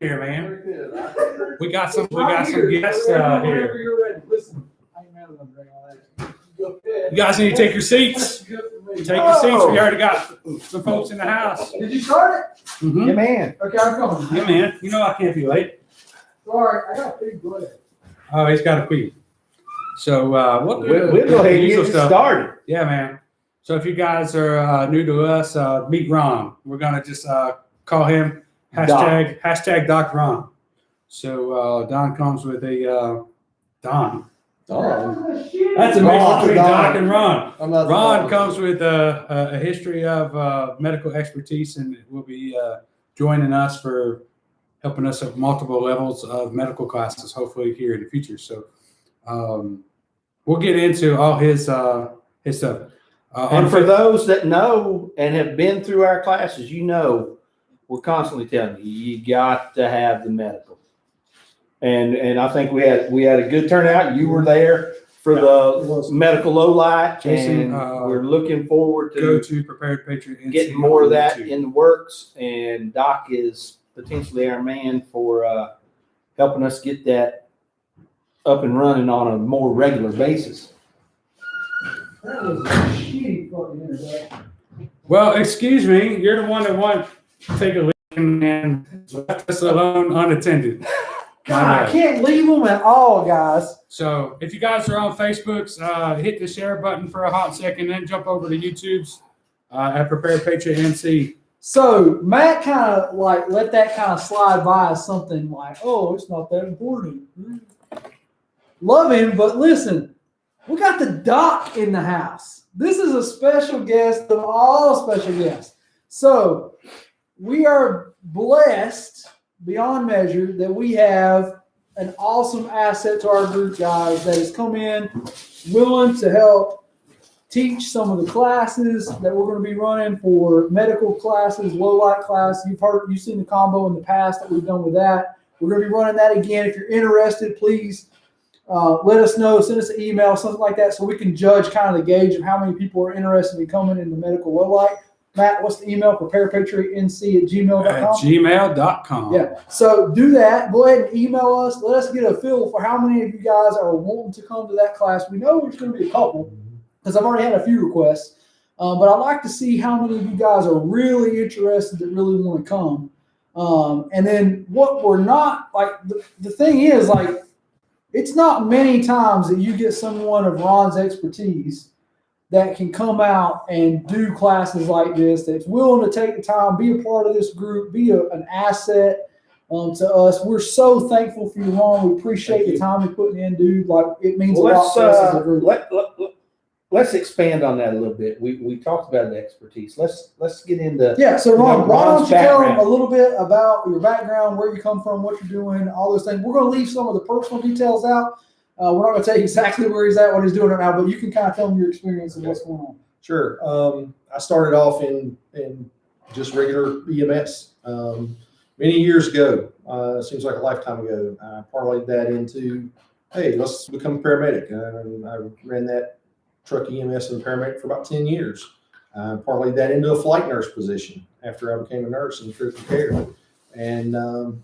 here, man. We got some guests here. You guys need to take your seats. Take your seats. We already got some folks in the house. Did you start it? Mm-hmm. Yeah, man. Okay, I'm coming. Yeah, man. You know I can't be late. Sorry, I got a big blood. Oh, he's got a pee. So we'll go ahead and get it started. Yeah, man. So if you guys are new to us, meet Ron. We're gonna just call him hashtag Dr. Ron. So Don comes with a Don. That's a mix between Doc and Ron. Ron comes with a history of medical expertise and will be joining us for helping us at multiple levels of medical classes, hopefully here in the future. So we'll get into all his stuff. And for those that know and have been through our classes, we're constantly telling you got to have the medical. And I think we had a good turnout. You were there for the medical low light, and we're looking forward to go to Prepared Patriot and getting more of that in the works. And Doc is potentially our man for helping us get that up and running on a more regular basis. That was a shitty fucking introduction. Well, excuse me, you're the one that wanted to take a leak and left us alone unattended. God, I can't leave them at all, guys. So if you guys are on Facebook's, hit the share button for a hot second, then jump over to YouTube's at Prepared Patriot NC. So Matt kind of like let that kind of slide by as something like, oh, it's not that important. Love him, but listen, we got the doc in the house. This is a special guest of all special guests. So we are blessed beyond measure that we have an awesome asset to our group, guys, that has come in willing to help teach some of the classes that we're going to be running for medical classes, low light class. You've seen the combo in the past that we've done with that. We're going to be running that again. If you're interested, please let us know, send us an email, something like that, so we can judge kind of the gauge of how many people are interested in coming in the medical low light. Matt, what's the email? preparepatriotnc@gmail.com. At gmail.com. Yeah. So do that. Go ahead and email us. Let us get a feel for how many of you guys are wanting to come to that class. We know there's going to be a couple because I've already had a few requests. But I'd like to see how many of you guys are really interested that really want to come. And then what we're not, like, the thing is, like, it's not many times that you get someone of Ron's expertise that can come out and do classes like this, that's willing to take the time, be a part of this group, be an asset to us. We're so thankful for you, Ron. We appreciate the time you're putting in, dude. Like, it means a lot to us as a group. Let's expand on that a little bit. We talked about the expertise. Let's get into So Ron, why don't you tell them a background. little bit about your background, where you come from, what you're doing, all those things. We're going to leave some of the personal details out. We're not going to tell you exactly where he's at, what he's doing right now, but you can kind of tell them your experience and what's going on. Sure. I started off in just regular EMS many years ago. Seems like a lifetime ago. I parlayed that into, hey, let's become a paramedic. I ran that truck EMS and paramedic for about 10 years. I parlayed that into a flight nurse position after I became a nurse in critical care. And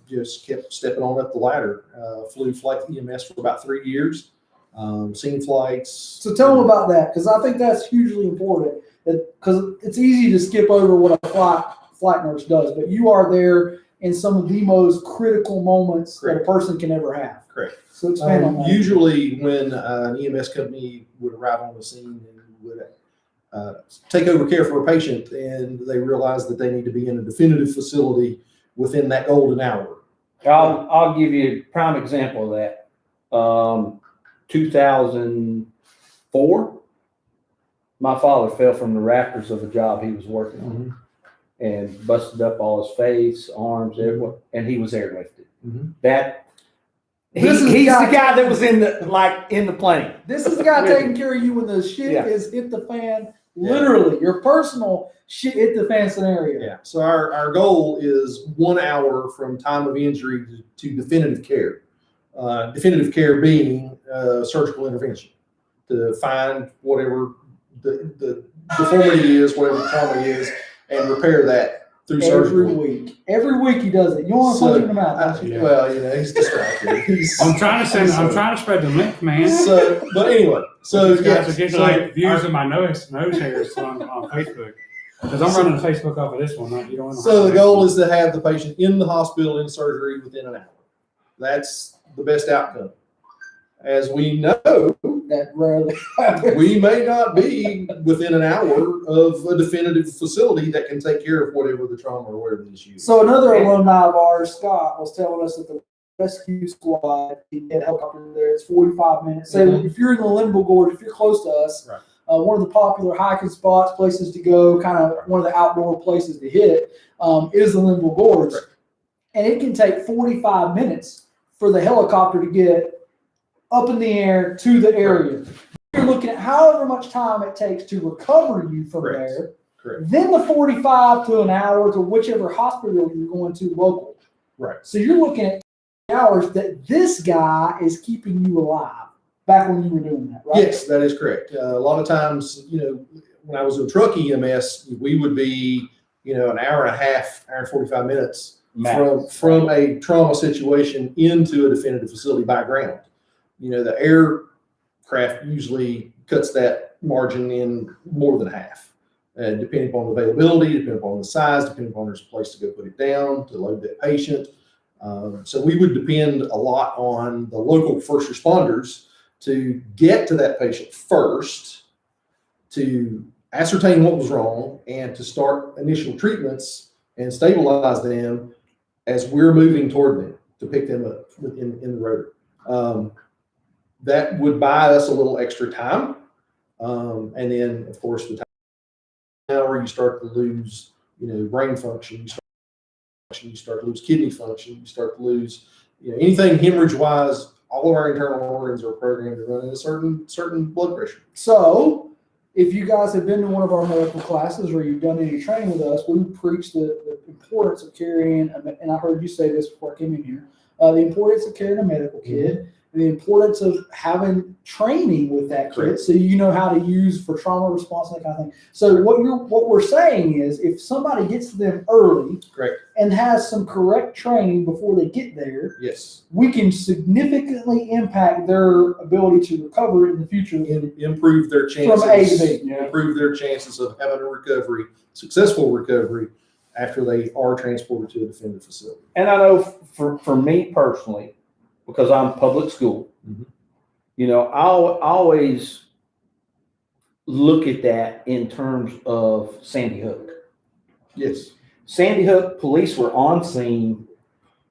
just kept stepping on up the ladder. Flew flight EMS for about 3 years. Seen flights. So tell them about that, because I think that's hugely important. Because it's easy to skip over what a flight nurse does, but you are there in some of the most critical moments that a person can ever have. Correct. So expand on that. Usually when an EMS company would arrive on the scene and would take over care for a patient, and they realize that they need to be in a definitive facility within that golden hour. I'll give you a prime example of that. 2004, my father fell from the rafters of a job he was working on and busted up all his face, arms, everywhere, and he was airlifted. He's the guy that was in the plane. This is the guy taking care of you when the shit is hit the fan. Literally, your personal shit hit the fan scenario. Yeah. So our goal is 1 hour from time of injury to definitive care. Definitive care being surgical intervention to find whatever the deformity is, whatever the trauma is, and repair that through every surgery. week. Every week he does it. You want to So, punch him out, don't you? Well, he's distracted. I'm trying to spread the link, man. So, but anyway, so These guys are getting like views our- of my nose hairs on Facebook. Because I'm running the Facebook off of this one. You don't want to So the goal is to have the patient in the hospital in surgery within an hour. That's the best outcome. As we know, That rarely happens. we may not be within an hour of a definitive facility that can take care of whatever the trauma or whatever the issue is. So another alumni of ours, Scott, was telling us that the rescue squad, he had a helicopter there, it's 45 minutes. Say if you're in the Limbo Gorge, if you're close to us, Right. One of the popular hiking spots, places to go, kind of one of the outdoor places to hit, is the Limbo Gorge. Right. And it can take 45 minutes for the helicopter to get up in the air to the area. You're looking at however much time it takes to recover you from Correct. there. Correct. Then the 45 to an hour to whichever hospital you're going to local. Right. So you're looking at hours that this guy is keeping you alive back when you were doing that, right? Yes, that is correct. A lot of times, when I was in truck EMS, we would be, an hour and a half, hour and 45 minutes from a trauma situation into a definitive facility by ground. The aircraft usually cuts that margin in more than half, depending upon the availability, depending upon the size, depending upon there's a place to go put it down, to load that patient. So we would depend a lot on the local first responders to get to that patient first, to ascertain what was wrong, and to start initial treatments and stabilize them as we're moving toward them to pick them up in the rotor. That would buy us a little extra time. And then, of course, the time where you start to lose, brain function, you start to lose kidney function, you start to lose, anything hemorrhage-wise. All of our internal organs are programmed to run at a certain blood pressure. So if you guys have been to one of our medical classes or you've done any training with us, we preach the importance of carrying, and I heard you say this before I came in here, the importance of carrying a medical kit, and the importance of having training with that kit, Correct. so you know how to use for trauma response and that kind of thing. So what we're saying is, if somebody gets to them early, Correct. and has some correct training before they get there, Yes. we can significantly impact their ability to recover in the future. Improve their chances. From A to B. Yeah. Improve their chances of having a recovery, successful recovery, after they are transported to a definitive facility. And I know for me personally, because I'm public school, I'll always look at that in terms of Sandy Hook. Yes. Sandy Hook police were on scene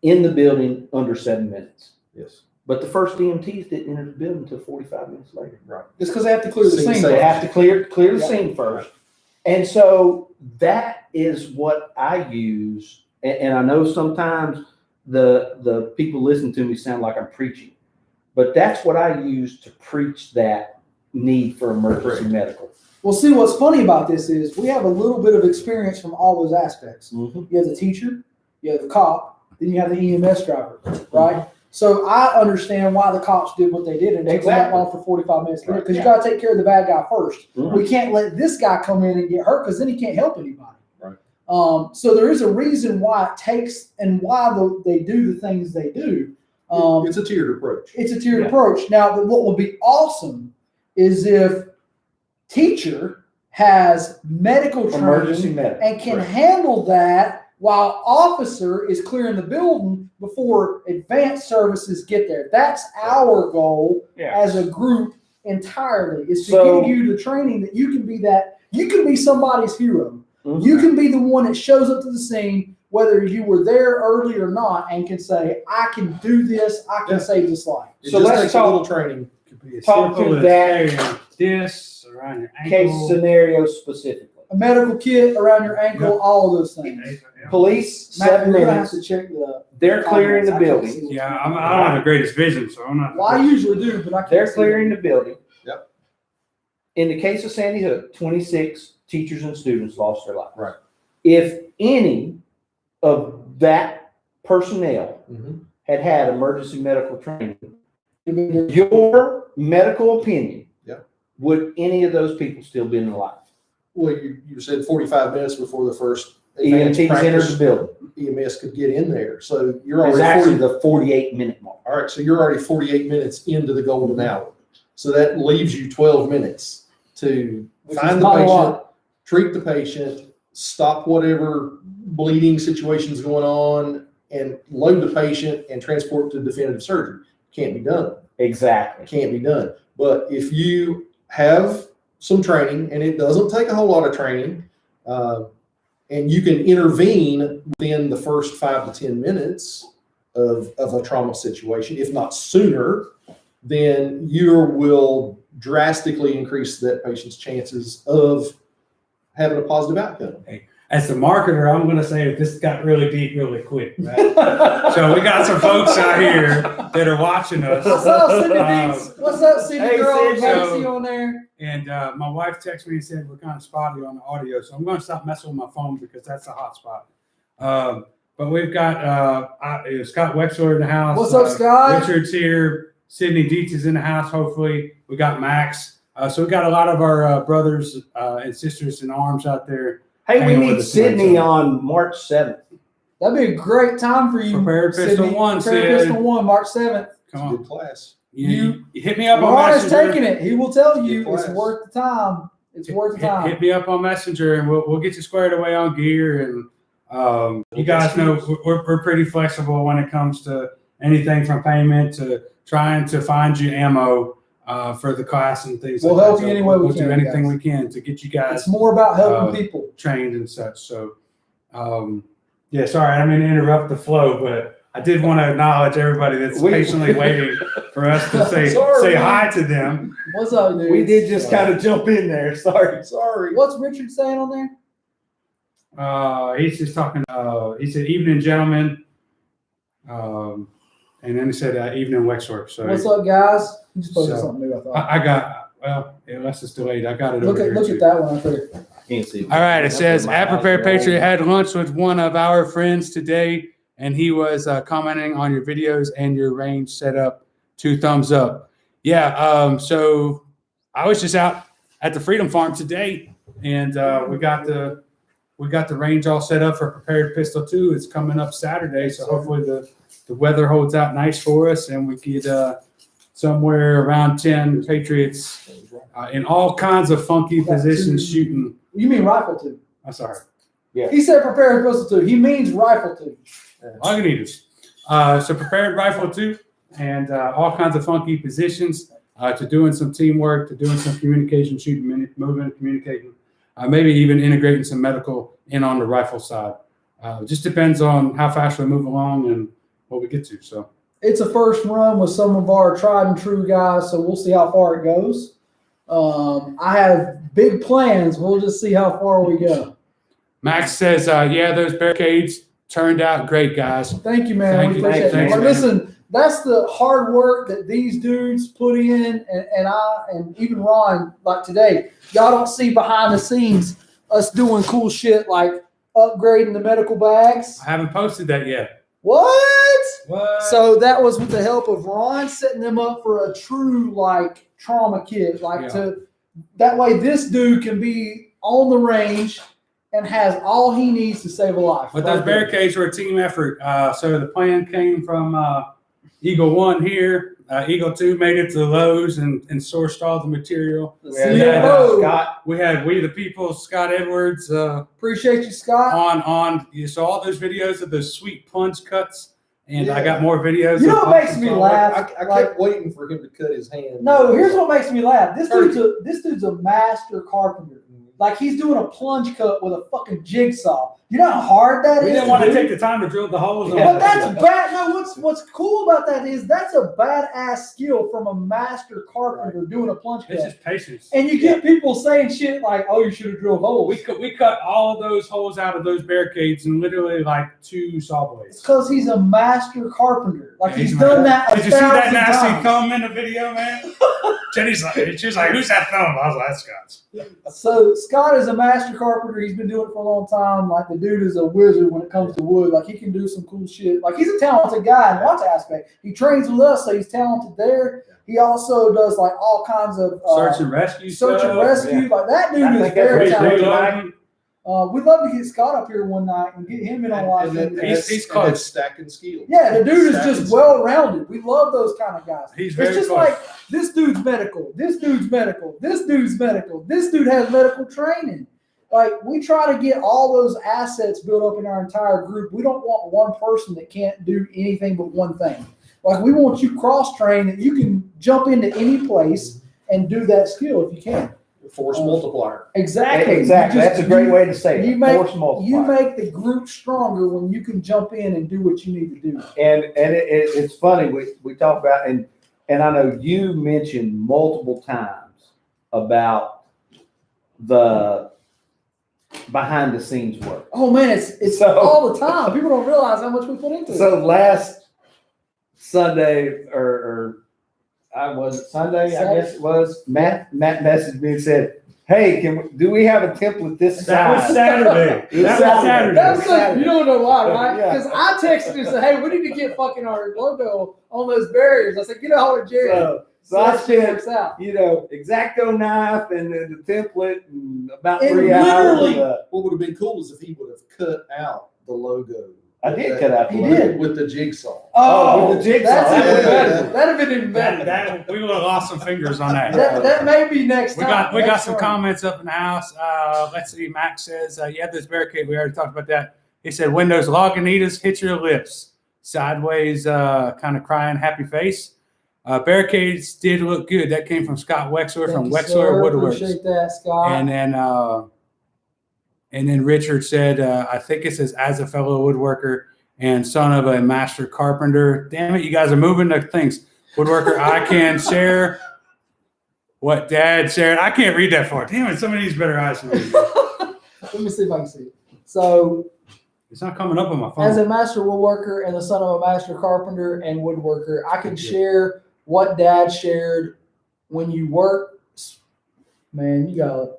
in the building under 7 minutes. Yes. But the first EMTs didn't enter the building until 45 minutes later. Right. It's because they have to clear the Scene scene. safe. They have to clear the Yeah. scene first. And so that is what I use. And I know sometimes the people listen to me sound like I'm preaching, but that's what I use to preach that need for emergency medical. Well, see, what's funny about this is we have a little bit of experience from all those aspects. Mhm. You have the teacher, you have the cop, then you have the EMS driver, right? So I understand why the cops did what they did and took them that Exactly. long for 45 minutes. Because Right. you got to take care of the bad guy first. Mhm. We can't let this guy come in and get hurt because then he can't help anybody. Right. So there is a reason why it takes and why they do the things they do. It's a tiered approach. It's a tiered Yeah. approach. Now, what will be awesome is if teacher has medical training Emergency medical. and can Right. handle that while officer is clearing the building before advanced services get there. That's our goal as a group entirely, is to So- give you the training that you can be somebody's hero. Mhm. You can be the one that shows up to the scene, whether you were there early or not, and can say, I can do this, I can Yeah. save this life. It So just let's takes talk- a little training. Could be as Talk simple to as that carrying this around your ankle. Case scenario specifically. A medical kit around your ankle, all of those things. Police, Matt, 7 you're gonna have minutes. to check the. They're clearing the I can't building. see what's Yeah, going on. I don't have the greatest vision, so I'm not. Well, I usually do, but I can't. They're see clearing it. the building. Yep. In the case of Sandy Hook, 26 teachers and students lost their lives. Right. If any of that personnel Mhm. had emergency medical training, your medical opinion, Yep. would any of those people still be alive? Well, you said 45 minutes before the first EMT's entered the building. EMS could get in there. So you're It's already actually the 48-minute mark. all right. So you're already 48 minutes into the golden hour. So that leaves you 12 minutes to find the patient, treat the patient, stop whatever bleeding situation's going on, and load the patient and transport to definitive surgery. Can't be done. Exactly. Can't be done. But if you have some training, and it doesn't take a whole lot of training, and you can intervene within the first 5 to 10 minutes of a trauma situation, if not sooner, then you will drastically increase that patient's chances of having a positive outcome. Hey, as the marketer, I'm going to say this got really deep really quick. Right? So we got some folks out here that are watching us. What's up, Cindy Deeks? What's up, Cindy Hey, girl? Cindy. Glad to see you on there. And my wife texted me and said we're kind of spotty on the audio, so I'm going to stop messing with my phone because that's a hot spot. But we've got Scott Wexler in the house. What's up, Scott? Richard's here. Sydney Dietz is in the house, hopefully. We got Max. So we got a lot of our brothers and sisters in arms out there. Hey, we Hang on with need us Sydney tonight, on March 7th. That'd be a great time for you. Prepared Pistol Sydney. 1, Prepared Sid. Pistol 1, March 7th. Come It's a on. good class. You hit me up on Ron is Messenger. taking it. He will tell you Good it's class. worth the time. It's worth the time. Hit me up on Messenger and we'll get you squared away on gear. And you guys know we're pretty flexible when it comes to anything from payment to trying to find you ammo for the class and things We'll like help that. you any way we We'll can, do anything guys. we can to get you guys It's more about helping people. trained and such. So, yeah, sorry, I didn't mean to interrupt the flow, but I did want to acknowledge everybody that's patiently waiting for us to say Sorry. hi to them. What's up, dude? We did just kind of jump in there. Sorry. Sorry. What's Richard saying on there? He's just talking. He said, "Evening, gentlemen," and then he said, "Evening, Wexler." So What's up, guys? You just posted So, something new, I thought. I got. Well, unless it's delayed, I got it Look over here. at too. that one up there. Can't see. All right, it says, "At Prepared Patriot had lunch with one of our friends today, and he was commenting on your videos and your range setup. 2 thumbs up." Yeah. So I was just out at the Freedom Farm today, and we got the range all set up for Prepared Pistol 2. It's coming up Saturday, so hopefully the weather holds out nice for us, and we get somewhere around 10 Patriots in all kinds of funky positions shooting. You mean rifle too? I'm sorry. He said prepared pistol too. He means rifle too. Lagunitas. So prepared rifle too, and all kinds of funky positions to doing some teamwork, to doing some communication, shooting, moving, communicating, maybe even integrating some medical in on the rifle side. Just depends on how fast we move along and what we get to. So It's a first run with some of our tried and true guys, so we'll see how far it goes. I have big plans. We'll just see how far we go. Max says, "Yeah, those barricades turned out great, guys." Thank you, man. Thank We you. appreciate it. Thanks, But man. listen, that's the hard work that these dudes put in, and I and even Ron, like today, y'all don't see behind the scenes us doing cool shit like upgrading the medical bags. I haven't posted that yet. What? What? So that was with the help of Ron setting them up for a true like trauma kit, like Yeah. to that way this dude can be on the range and has all he needs to save a life. But right those there. barricades were a team effort. So the plan came from Eagle 1 here. Eagle 2 made it to Lowe's and sourced all the material. The We had, CFO. Scott. We had We the People, Scott Edwards Appreciate you, Scott. on. You saw all those videos of those sweet punch cuts. And I got more videos. You know of what makes punches me on laugh? I Like, kept waiting for him to cut his hand. no, here's what makes me laugh. This dude's a master carpenter. Like he's doing a plunge cut with a fucking jigsaw. You know how hard that is. We didn't want to do? take the time to drill the holes. Yeah. on But it. that's bad. No, what's cool about that is that's a badass skill from a master carpenter doing a plunge It's cut. just patience. And you get people saying shit like, "Oh, you should have drilled holes." We cut all those holes out of those barricades in literally like 2 saw It's blades. because he's a master carpenter. Like Yeah, he's he's done that. Did you see that 1,000 nasty times. thumb in the video, man? Jenny's like, she was like, "Who's that thumb?" I was like, "That's Scott's." So Scott is a master carpenter. He's been doing it for a long time. Like the dude is a wizard when it comes to wood. Like he can do some cool shit. Like he's a talented guy in lots of aspects. He trains with us, so he's talented there. He also does like all kinds of Search and rescue. search and stuff. rescue. Yeah. Like that dude I is think that's very what he's talented. doing. Reloading. We'd love to get Scott up here one night and get him in on live. He's close. Stacking skills. Yeah, the dude is Stacking just skills. well-rounded. We love those kind of guys. He's It's very just close. like this dude's medical, this dude's medical, this dude's medical, this dude has medical training. Like, we try to get all those assets built up in our entire group. We don't want one person that can't do anything but one thing. Like, we want you cross-trained that you can jump into any place and do that skill if you can. Force multiplier. Exactly. Exactly. You just- That's a great way to say you it. make- Force multiplier. You make the group stronger when you can jump in and do what you need to do. And it's funny, we talk about, and I know you mentioned multiple times about the behind the scenes work. Oh man, it's So- all the time. People don't realize how much we put into it. So last Sunday, or I was it Sunday, I guess it was, Matt messaged me and said, hey, do we have a template this That was size? Saturday. It was That was Saturday. Saturday. That's good. You don't know why, right? Yeah. Because I texted and said, hey, we need to get fucking our logo on those barriers. I said, get a hold of Jerry. So I that shit spent, works out. X-Acto knife and then the template and about And 3 hours. Literally, what would have been cool is if he would have cut out the logo. I did cut out the He logo. did. With the jigsaw. Oh, with the jigsaw. That's even Yeah. better. That'd have been even better. We would have lost some fingers on that. That may be next We time. got Next some time. comments up in the house. Let's see. Max says, "You have this barricade. We already talked about that." He said, "Windows Lagunitas, hit your lips sideways, kind of crying, happy face." Barricades did look good. That came from Scott Wexler Thank from you, Wexler sir. Woodworks. Appreciate that, Scott. And then Richard said, "I think it says as a fellow woodworker and son of a master carpenter." Damn it, you guys are moving the things. Woodworker, I can share what Dad shared. I can't read that far. Damn it, somebody needs better eyes than me. Let me see if I can see it. So, It's not coming up on my phone. as a master woodworker and the son of a master carpenter and woodworker, I can share what Dad shared. When you work, man, you gotta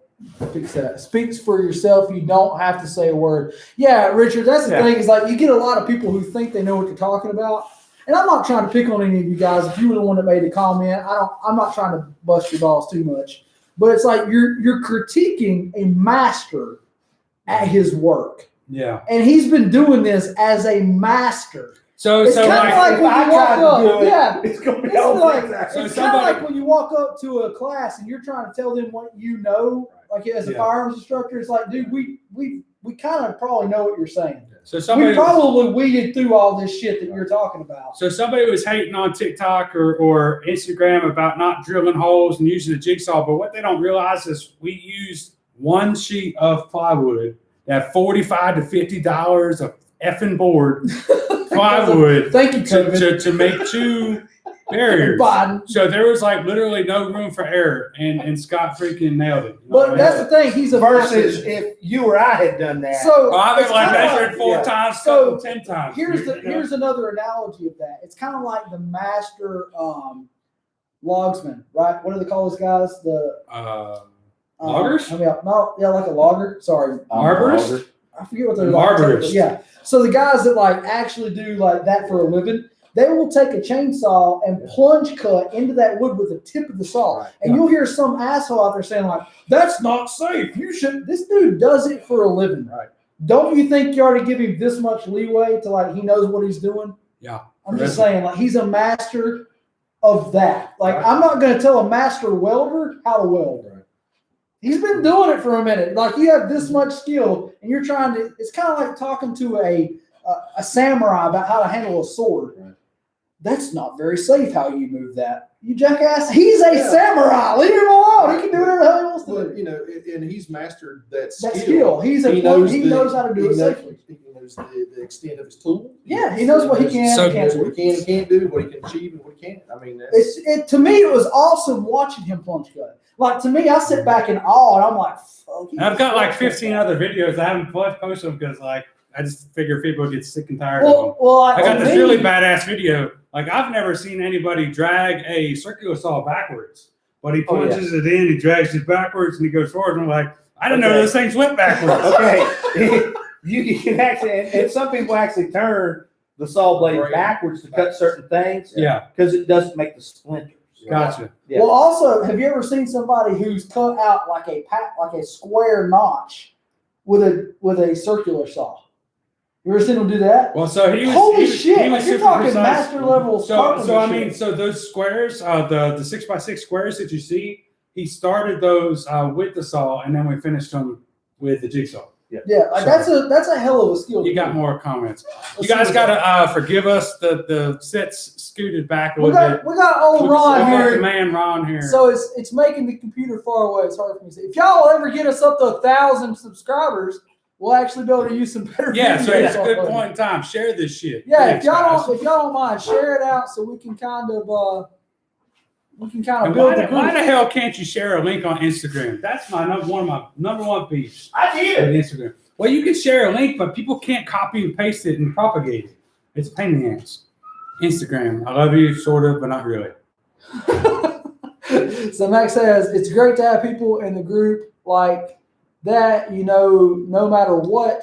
fix that. Speaks for yourself. You don't have to say a word. Yeah, Richard, that's the thing is like you get a lot of people who think they know what you're talking about. And I'm not trying to pick on any of you guys. If you were the one that made the comment, I'm not trying to bust your balls too much. But it's like you're critiquing a master at his work. Yeah. And he's been doing this as a master. So It's kind of like if when I you walk tried to up. do it, Yeah. it's gonna be It's all like, zigzag. So it's kind of somebody- like when you walk up to a class and you're trying to tell them what you know, like as a Yeah. firearms instructor. It's like, dude, we kind of probably know what you're saying. So We somebody probably weeded through all this shit that you're talking about. So somebody was hating on TikTok or Instagram about not drilling holes and using a jigsaw, but what they don't realize is we used one sheet of plywood that $45 to $50 of effing board plywood Thank you, COVID. to make two barriers. Biden. So there was like literally no room for error, and Scott freaking nailed it. But that's the thing. He's a Versus master. if you or I had done that. So Well, I've it's been like kinda measured 4 yeah. times, So, cut them 10 times. here's another analogy of that. It's kind of like the master logsman, right? What do they call those guys? The Loggers? I mean, no, yeah, like a logger. Sorry, Arborists? I forget what they're like. Arborists. Yeah. So the guys that like actually do like that for a living, they will take a chainsaw and plunge cut into that wood with the tip of the saw. Right. And you'll hear some asshole out there saying like, "That's not safe. You should." This dude does it for a living. Right. Don't you think you already give him this much leeway to like he knows what he's doing? Yeah. I'm just saying, like he's a master of that. Like Right. I'm not going to tell a master welder how to weld. Right. He's been doing it for a minute. Like you have this much skill, and you're trying to. It's kind of like talking to a samurai about how to handle a sword. Right. That's not very safe. How you move that, you jackass. He's a Yeah. samurai. Leave him alone. He can do whatever the hell he wants to But do. and he's mastered that skill. That skill. He knows how to do it safely. He knows the extent of his tool. Yeah, he knows what he can So- and can't What do. he can and can't do, what he can achieve and what he can't. I mean, that's, To me, it was awesome watching him plunge cut. Like to me, I sit back in awe, and I'm like, fuck. And I've got like 15 other videos. I haven't posted them because like I just figure people get sick and tired of them. Well, I got to this me- really badass video. Like I've never seen anybody drag a circular saw backwards, but he plunges it in, he drags it backwards, and he goes forward. And I'm like, I didn't know Okay. those things went backwards. Okay. you can actually, and some people actually turn the saw blade Right. backwards to cut certain things Yeah, because it doesn't make the splinters. gotcha. Yeah. Well, also, have you ever seen somebody who's cut out like a square notch with a circular saw. You ever seen him do that? Well, so he was. Holy he was, shit! He was Like you're super talking precise. master level. So I shit. mean, so those squares, the 6x6 squares that you see, he started those with the saw, and then we finished them with the jigsaw. Yeah, like that's a hell of a skill. You got more comments. You guys gotta forgive us. The sets scooted back a little bit. We got old Ron We got the here. man Ron here. So it's making the computer far away. It's hard for me to see. If y'all ever get us up to 1,000 subscribers, we'll actually be able to use some better yeah, so videos it's a good on it. point in time. Share this shit. Yeah, Thanks, if y'all guys. don't mind, share it out so we can kind of And build why, the why group. the hell can't you share a link on Instagram? That's my number one beef I with did. Instagram. Well, you can share a link, but people can't copy and paste it and propagate it. It's a pain in the ass. Instagram, I love you, sort of, but not really. So Max says it's great to have people in the group like that. No matter what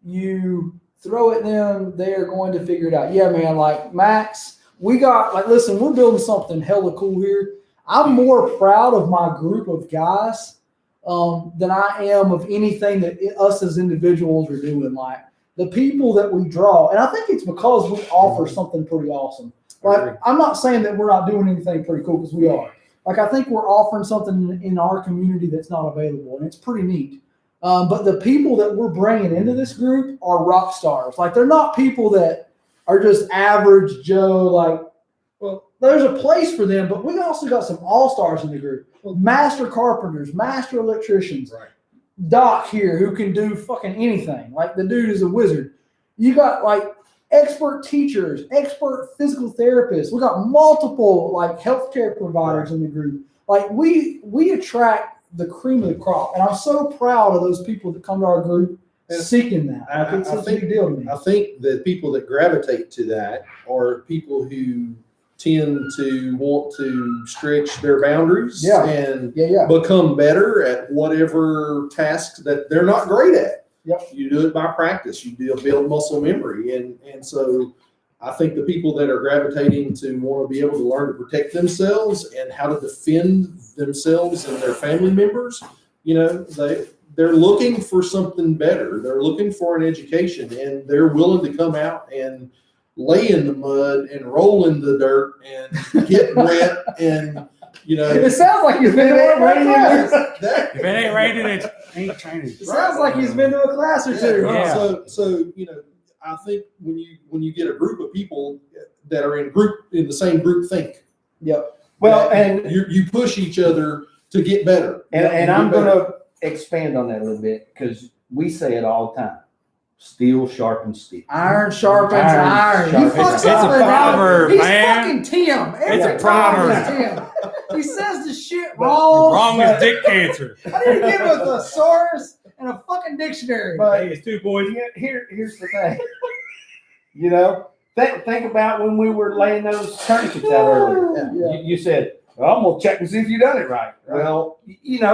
you throw at them, they are going to figure it out. Yeah, man. Like Max, listen, we're building something hella cool here. I'm more proud of my group of guys than I am of anything that us as individuals are doing. Like the people that we draw, and I think it's because we offer something pretty awesome. Like I'm not saying that we're not doing anything pretty cool, because we are. Like I think we're offering something in our community that's not available, and it's pretty neat. But the people that we're bringing into this group are rock stars. Like they're not people that are just average Joe. Like, well, there's a place for them, but we also got some all-stars in the group. Master carpenters, master electricians. Right. Doc here who can do fucking anything. Like the dude is a wizard. You got like expert teachers, expert physical therapists. We got multiple like healthcare providers in the group. Like we attract the cream of the crop, and I'm so proud of those people that come to our group seeking that. Like, it's a big deal to me. I think that people that gravitate to that are people who tend to want to stretch their boundaries and become better at whatever tasks that they're not great at. Yep. You do it by practice. You build muscle memory. And so I think the people that are gravitating to want to be able to learn to protect themselves and how to defend themselves and their family members, they're looking for something better. They're looking for an education, and they're willing to come out and lay in the mud and roll in the dirt and get wet and it sounds like he's been to a class. If it ain't raining, it ain't training. It sounds like he's been to a class or two. Yeah. So I think when you get a group of people that are in the same group think. Yep. Well, and you push each other to get better. And I'm going to expand on that a little bit, because we say it all the time. Steel sharpens steel. Iron sharpens iron. He fucks It's a up proverb, He's man. fucking Tim. It's a Every time proverb. it's Tim. He says the shit wrong. Wrong as dick cancer. I need to give him a thesaurus and a fucking dictionary. But Hey, it's two boys. here's the thing. Think about when we were laying those tourniquets out earlier. Yeah. You said, well, I'm going to check and see if you done it right. Well,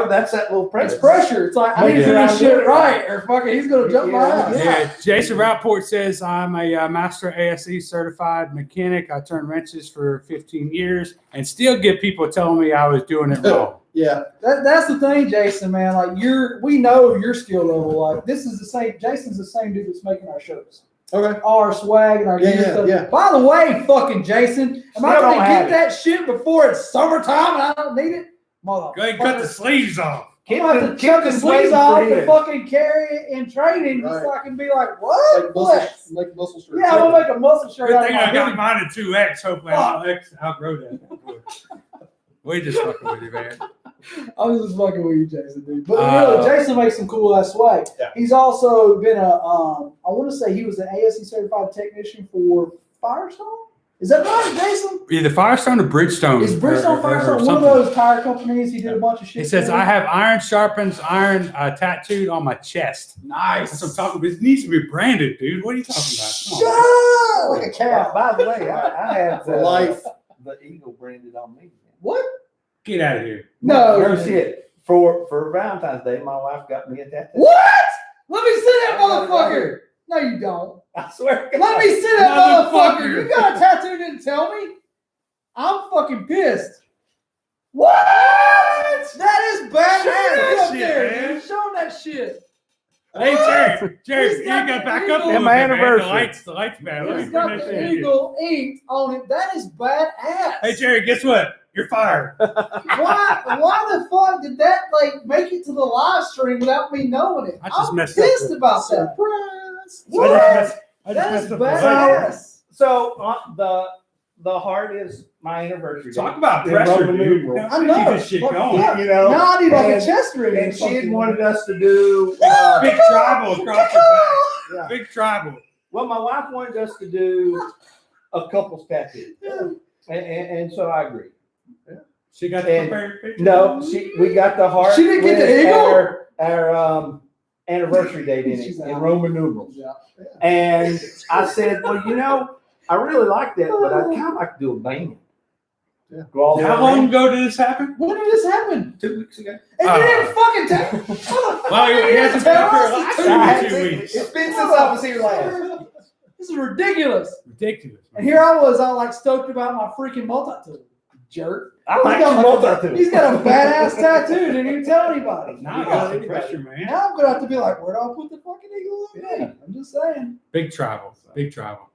that's that little pressure. It's pressure. It's like, I need to do this shit right, or fucking he's going to jump my ass. Yeah, Jason Rapport says, I'm a master ASE certified mechanic. I turned wrenches for 15 years and still get people telling me I was doing it wrong. Yeah. That's the thing, Jason, man. Like we know your skill level. Like this is the same. Jason's the same dude that's making our shirts. Okay. Our swag and our gear stuff. Yeah. By the way, fucking Jason, am I Still going to don't get have that shit before it's summertime and I don't need it? Motherfucker. Go ahead and cut the sleeves off. I'm going to have to chuck the sleeves off and fucking carry it in training just so I can be like, what? Like muscle shirts. Yeah, I'm going to make a muscle shirt Good out of thing my I got hoodie. mine in 2X. Hopefully I'll outgrow that. We just fucking with you, man. I'm just fucking with you, Jason, dude. But really, Jason makes some cool ass swag. Yeah. He's also been I want to say he was an ASE certified technician for Firestone. Is that right, Jason? Either Firestone or Bridgestone. Is Bridgestone or Firestone one of something. those tire companies? He did a bunch of shit. It says, for? I have iron sharpens iron tattooed on my chest. Nice. That's what I'm talking about. It needs to be branded, dude. What are you talking about? Come Shut on. up! Like a cow. By the way, I have For life. the eagle branded on me. What? Get out of here. No. shit. For Valentine's Day, my wife got me a tattoo. What? Let me see that motherfucker. No, you don't. I swear. Let me see that motherfucker. Motherfucker. You got a tattoo and didn't tell me? I'm fucking pissed. What? That is badass. Show that Get up shit, there, man. dude. Show him that shit. Hey, Jerry, you got back up a little my bit, man. anniversary. The lights bad. Let me He's got finish the it. eagle inked on it. That is badass. Hey, Jerry, guess what? You're fired. Why the fuck did that like make it to the live stream without me knowing it? I just I'm messed up pissed the- about that. Surprise. What? I just That messed is up the lights. badass. So the heart is my anniversary. Talk day. about In pressure, Roman dude. numerals. I know. Keep this shit Fuck going. yeah. You know, Now I need like a and- chest ring. and she had fucking- wanted us to do. Big tribal across your back. Yeah. Big tribal. Well, my wife wanted us to do a couple's tattoo, and so I agreed. She got And- the prepared picture. No, we got the heart. She didn't get with the eagle? Our anniversary date in She's it in out. Roman numerals. Yeah. And I said, well, I really like that, but I'd kind of like to do a band. Yeah. Go all the way How long around. ago did this happen? When did this happen? 2 weeks ago. And you didn't fucking tell. Well, he hasn't been up here last I week. 2 had weeks. It's been since I was here last. This is ridiculous. Ridiculous. And here I was, all like stoked about my freaking multi-tool. Jerk. I like He's got to a- multi-tool. He's got a badass tattoo. Didn't even tell anybody. Now I got the pressure, man. Now I'm gonna have to be like, where do I put the fucking eagle on me? I'm just saying. Big tribal. Big tribal.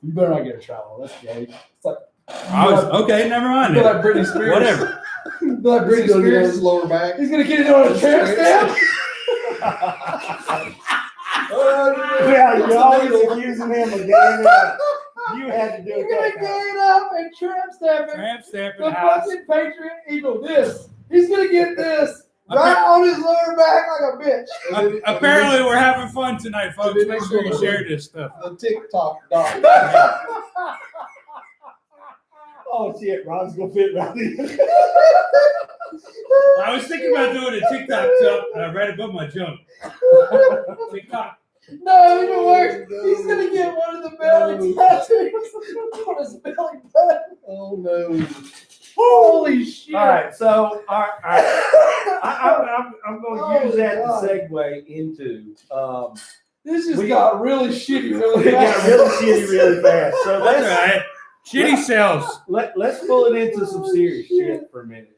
You better not get a travel. That's gay. It's like Okay, never mind. feel then. like Britney Spears. Whatever. Feel like Britney He's gonna get on his Spears. lower back. He's gonna get it on a tramp stamp. Yeah, you're always accusing him of getting up. You had to do You're it gonna that get time. it up and tramp stamp it. Tramp stamp in The the house. fucking Patriot Eagle. This. He's gonna get this right on his lower back like a bitch. Apparently, we're having fun tonight, folks. And then Make he's sure you gonna- share this stuff. The TikTok dog. Oh shit, Ron's gonna fit right in. I was thinking about doing a TikTok stuff, and I read above my junk. TikTok. No, even worse. He's gonna get one of the belly tattoos on his belly button. Oh no. Holy shit! All right, so all right. I'm going to Oh, use that God. to segue into. This just We- got really shitty really It got fast. really shitty really fast. So That's all right. Shitty sells. let's pull it into some serious shit for a minute.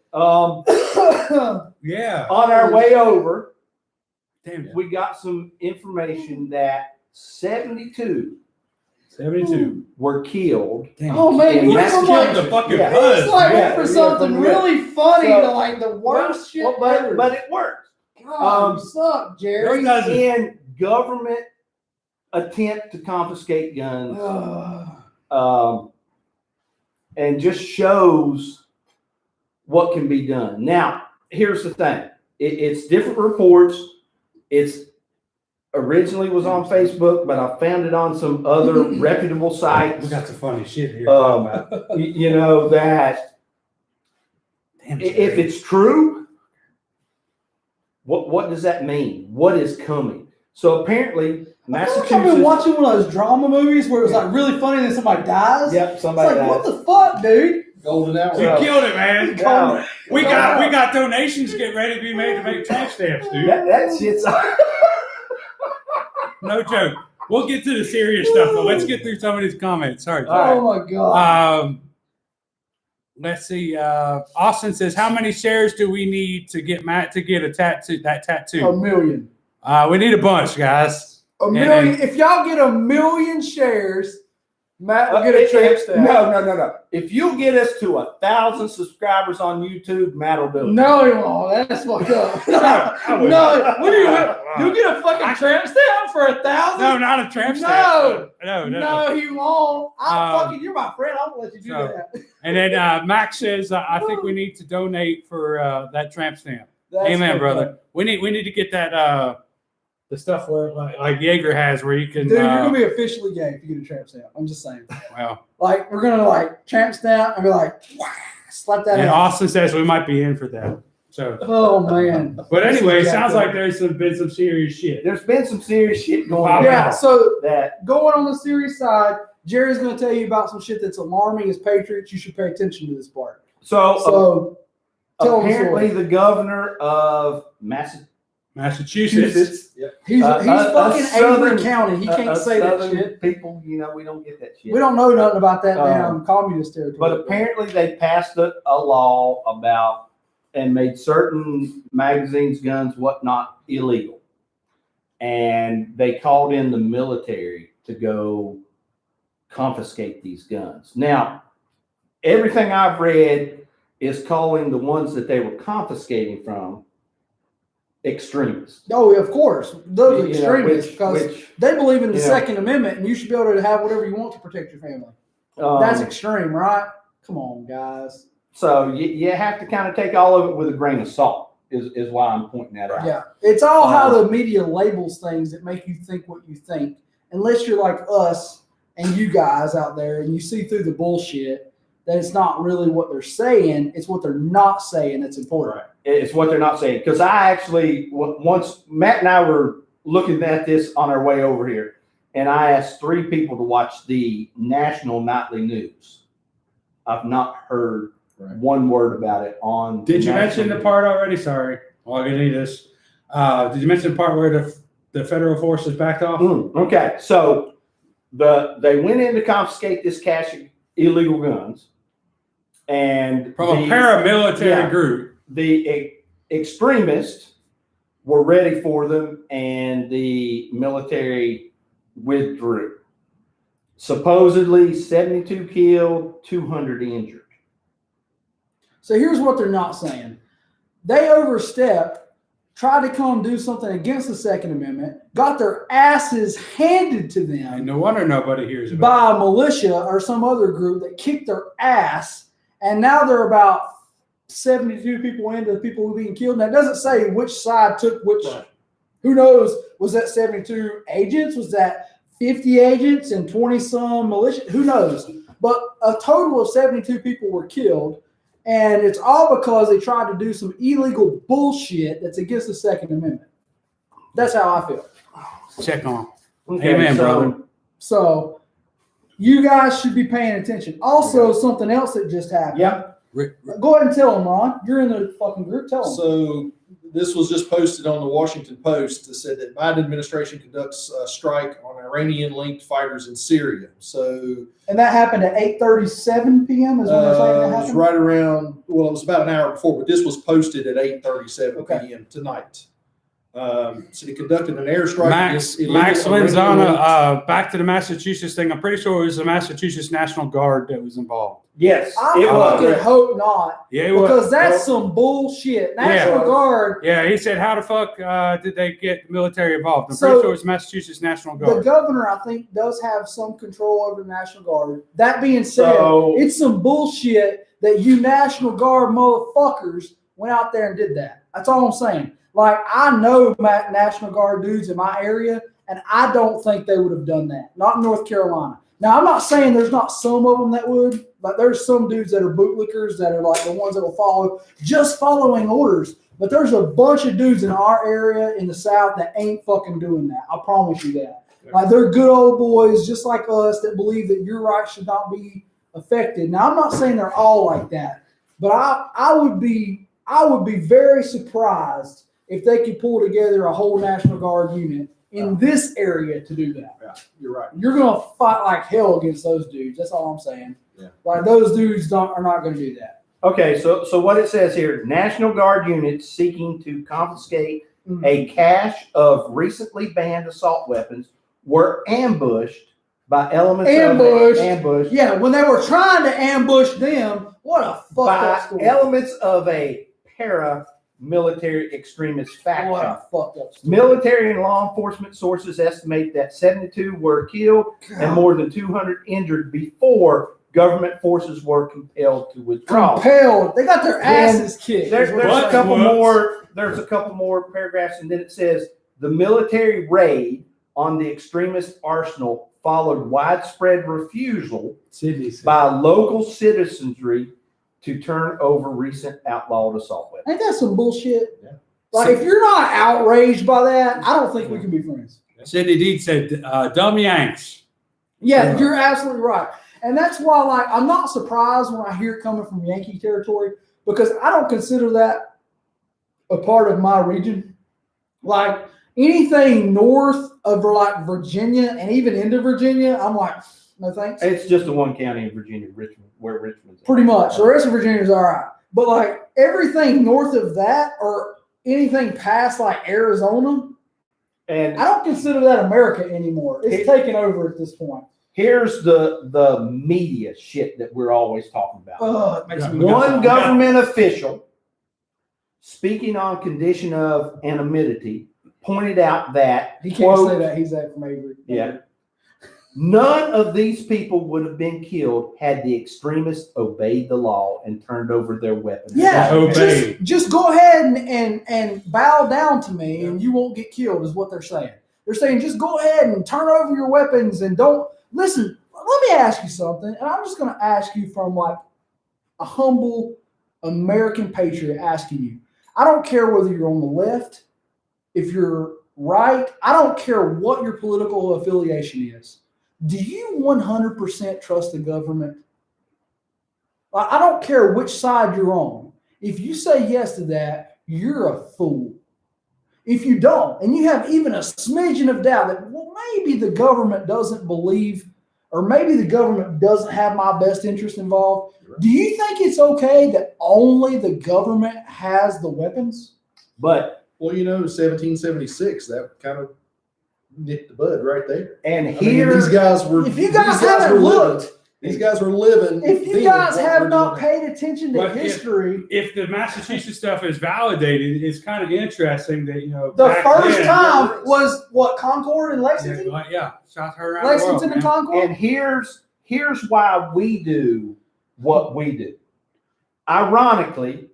Yeah. On our way over, Damn. we got some information that 72 72. were killed. Damn. Oh man, And you that's went Killed from the like, fucking Yeah. buzz. it's like Yeah, went for yeah, something from the- really funny So- to like the worst shit Well, ever. but it worked. God, you suck, Jerry. Does it? In government attempt to confiscate guns. And just shows what can be done. Now, here's the thing. It's different reports. It's originally was on Facebook, but I found it on some other reputable sites. We got some funny shit here. You know, that Damn, if it's true, what does that mean? What is coming? So apparently, I've been Massachusetts. watching one of those drama movies where it was like really funny and then somebody dies. Yep, It's somebody like, what died. the fuck, dude? Golden hour. you killed it, man. Now, We got donations getting ready to be made to make tramp stamps, dude. that shit's. No joke. We'll get to the serious stuff, but let's get through some of these comments. Sorry. All right. Oh my god. Let's see. Austin says, "How many shares do we need to get Matt to get a tattoo? That A tattoo? million. We need a bunch, guys. A And million. If y'all get 1,000,000 shares, Matt will Uh, get a tramp stamp. No. If you get us to 1,000 subscribers on YouTube, Matt will do it. No, he won't. That's fucked up. I wouldn't. No, what do you get a fucking tramp stamp for 1,000? No, not a tramp No. stamp. No. No, he won't. Um, You're my friend. I won't let you do so- that. And then Max says, "I think we need to donate for that tramp stamp." That's Amen, fucked brother. up. We need to get that the stuff where like Jaeger has, where you can. Dude, you're gonna be officially gay if you get a tramp stamp. I'm just saying. Well, Like, we're gonna like tramp stamp and be like, "Wah," slap that and out. Austin says we might be in for that. So, Oh man. but anyway, it Yeah, sounds so- like there's been some serious shit. There's been some serious shit going Wow. on. Yeah. So That going on the serious side, Jerry's gonna tell you about some shit that's alarming as Patriots. You should pay attention to this part. so So tell them the apparently story. the governor of Massachusetts. He's a fucking southern- Avery County. He can't say that Southern shit. people, we don't get that shit. We don't know nothing about that Um, damn communist territory. But apparently they passed a law about and made certain magazines, guns, whatnot illegal. and they called in the military to go confiscate these guns. Now, everything I've read is calling the ones that they were confiscating from extremists. Oh, of course, those are You know, extremists because they believe in the you know, Second Amendment, and you should be able to have whatever you want to protect your family. That's extreme, right? Come on, guys. So you have to kind of take all of it with a grain of salt. Is why I'm pointing that out. Yeah, it's all how the media labels things that make you think what you think. Unless you're like us and you guys out there, and you see through the bullshit that it's not really what they're saying; it's what they're not saying that's important. Right. It's what they're not saying. Because I actually, once Matt and I were looking at this on our way over here, and I asked 3 people to watch the national nightly news. I've not heard one word about it on. Did you mention the part already? Sorry. All you need is. Did you mention the part where the federal forces backed off? Okay, so they went in to confiscate this cache of illegal guns, and From a paramilitary group. The extremists were ready for them, and the military withdrew. Supposedly 72 killed, 200 injured. So here's what they're not saying. They overstepped, tried to come do something against the Second Amendment, got their asses handed to them. And no wonder nobody hears about by a militia or some other group that kicked their ass, and now they're about 72 people into the people who are being killed. Now, it doesn't say which side took which. Right. Who knows? Was that 72 agents? Was that 50 agents and 20-some militia? Who knows? But a total of 72 people were killed. And it's all because they tried to do some illegal bullshit that's against the Second Amendment. That's how I feel. it. Check on. Okay, Amen, brother. So you guys should be paying attention. Also, something else that just happened. Yep. Go ahead and tell them, Ron. You're in the fucking group. Tell them. So this was just posted on the Washington Post that said that Biden administration conducts a strike on Iranian-linked fighters in Syria. So, And that happened at 8:37 p.m. is when they're saying that it was happened? right around. Well, it was about an hour before, but this was posted at 8:37 p.m. tonight. So they conducted an airstrike. Max against illegal Lenzana, back to the Massachusetts thing. I'm pretty sure it was the Massachusetts National Guard that was involved. Yes, I it was. fucking hope not. Yeah, it was. Because that's some bullshit. National Guard. Yeah, he said, how the fuck did they get the military involved? I'm So, pretty sure it was Massachusetts National The Guard. governor, I think, does have some control over the National Guard. That being said, So- it's some bullshit that you National Guard motherfuckers went out there and did that. That's all I'm saying. Like, I know National Guard dudes in my area, and I don't think they would have done that. Not in North Carolina. Now, I'm not saying there's not some of them that would. Like, there's some dudes that are bootlickers that are like the ones that will follow, just following orders. But there's a bunch of dudes in our area in the South that ain't fucking doing that. I promise you that. Like, they're good old boys just like us that believe that your rights should not be affected. Now, I'm not saying they're all like that, but I would be very surprised if they could pull together a whole National Guard unit in this area to do that. Yeah, you're right. You're gonna fight like hell against those dudes. That's all I'm saying. Yeah. Like, those dudes are not gonna do that. Okay, so what it says here, National Guard units seeking to confiscate Mhm. a cache of recently banned assault weapons were ambushed by elements Ambushed. Yeah, when they were trying to ambush them, what a fucked by up story. elements of a paramilitary extremist faction. What a fucked up story. Military and law enforcement sources estimate that 72 were killed and more than 200 injured before government forces were compelled to withdraw. Compelled. They got their asses kicked. There's is what a I'm saying. couple more. There's a couple more paragraphs, and then it says the military raid on the extremist arsenal followed widespread refusal Sydney said. by local citizenry to turn over recent outlawed assault weapons. Ain't that some bullshit? Yeah. Like, if you're not outraged by that, I don't think we can be friends. Sydney Deed said, dumb Yanks. Yeah, you're absolutely right. And that's why, like, I'm not surprised when I hear it coming from Yankee territory, because I don't consider that a part of my region. Like, anything north of, like, Virginia and even into Virginia, I'm like, no thanks. It's just the one county in Virginia, Richmond, where Richmond's at. Pretty much. The rest of Virginia is all right. But, like, everything north of that or anything past, like, Arizona, And I don't consider that America anymore. It's taken over at this point. here's the media shit that we're always talking about. Oh, it makes me One government official speaking on condition of anonymity pointed out that He can't quote, say that. He's that from Avery. Yeah. None of these people would have been killed had the extremists obeyed the law and turned over their weapons. Yeah, Obey. just go ahead and bow down to me and you won't get killed is what they're saying. They're saying just go ahead and turn over your weapons and don't listen. Let me ask you something, and I'm just going to ask you from like a humble American patriot asking you. I don't care whether you're on the left, if you're right. I don't care what your political affiliation is. Do you 100% trust the government? I don't care which side you're on. If you say yes to that, you're a fool. If you don't, and you have even a smidgen of doubt that, well, maybe the government doesn't believe, or maybe the government doesn't have my best interest involved, do you think it's okay that only the government has the weapons? But Well, 1776, that kind of nipped the bud right there. and I mean, here these guys were. If you these guys were haven't living- looked, These guys were living. if you then guys what have we're not doing. paid attention to But history, If the Massachusetts stuff is validated, it's kind of interesting that the back first then- time was what, Concord and Lexington? Yeah, shot her around Lexington the and world, Concord? and here's why we do what we do. Ironically,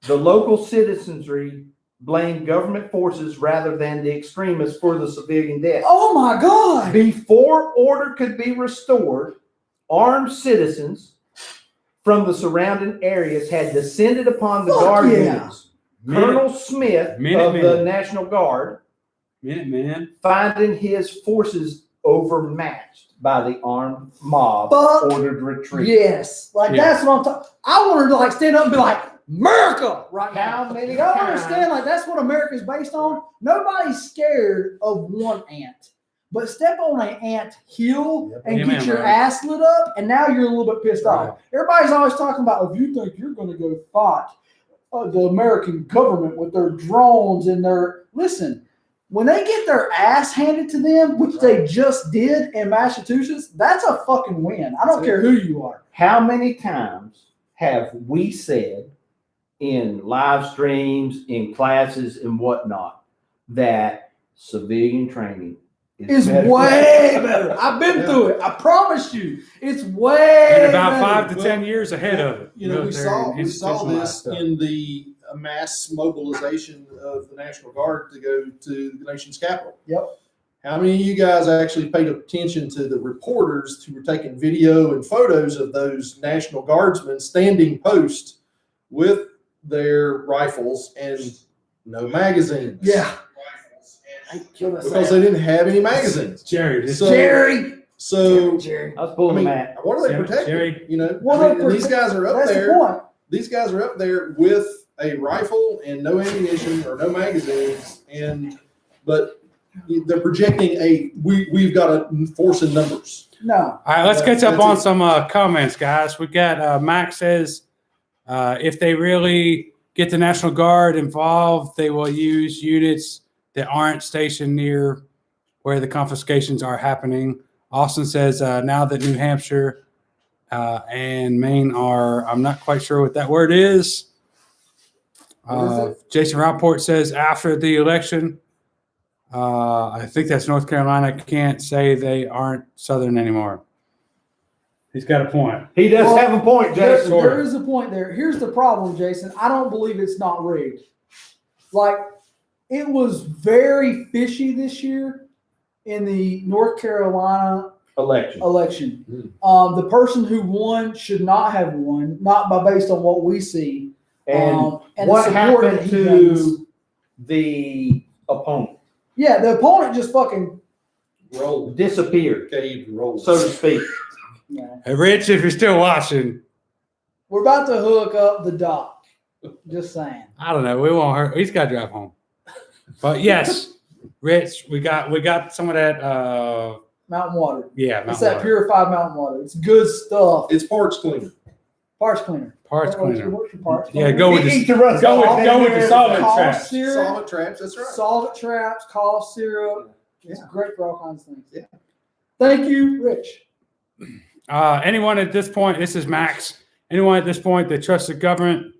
the local citizenry blame government forces rather than the extremists for the civilian death. Oh my God. Before order could be restored, armed citizens from the surrounding areas had descended upon the Fuck guard yeah. units. Colonel Smith of Minutemen. the National Guard man. finding his forces overmatched by the armed mob, Fuck ordered retreat. Yes. Like Yeah. that's what I'm talking. I wanted to like stand up and be like, America right now. How many Y'all times- understand? Like that's what America's based on. Nobody's scared of one ant. But step on an ant hill Yep. and Yeah, get man, your right. ass lit up, and now you're a little bit pissed Right. off. Everybody's always talking about if you think you're going to go fight the American government with their drones and their listen. When they get their ass handed to them, which they just did in Massachusetts, that's a fucking win. I don't care who you are. How many times have we said in live streams, in classes, and whatnot, that civilian training It's better? way better. I've been through it. I promise you, it's way And about better. 5 to Well, 10 years ahead of it. We military saw and this institutionalized stuff. in the mass mobilization of the National Guard to go to the nation's capital. Yep. How many of you guys actually paid attention to the reporters who were taking video and photos of those National Guardsmen standing post with their rifles and no magazines? Yeah. Because they didn't have any magazines. Jerry, this So- Jerry. So, Jerry. I was pulling I mean, that. what are they Jerry- protecting? Jerry. Well, I mean, they're and these guys are up That's there. the point. These guys are up there with a rifle and no ammunition or no magazines, but they're projecting we've got a force in numbers. No. All right, let's catch up That's on it. some comments, guys. We got Max says if they really get the National Guard involved, they will use units that aren't stationed near where the confiscations are happening. Austin says now that New Hampshire and Maine are, I'm not quite sure what that word is. What is Jason Rapport says after the election, I think that's North Carolina. I can't say they aren't Southern anymore. He's got a point. He does Well, have a point, Jason. There is a point there. Here's the problem, Jason. I don't believe it's not rigged. Like, it was very fishy this year in the North Carolina Election. election. The person who won should not have won, not based on what we see. And And what the support happened that he to gains. the opponent? Yeah, the opponent just fucking. Roll, Disappeared, cave, roll. so to speak. Yeah. Hey, Rich, if you're still watching, We're about to hook up the dock. Just saying. I don't know. We won't hurt. He's got to drive home. But yes, Rich, we got some of that. Mountain water. Yeah, It's Mount that Water. purified mountain water. It's good stuff. It's parts cleaner. Parts cleaner. Parts What's cleaner. your parts Yeah, cleaner? go with Eat the the rust go off. with the solvent Cough traps. syrup, Solvent traps, that's right. solvent traps, cough syrup. It's Yeah. great for all kinds of things. Yeah. Thank you, Rich. Anyone at this point, this is Max. Anyone at this point that trusts the government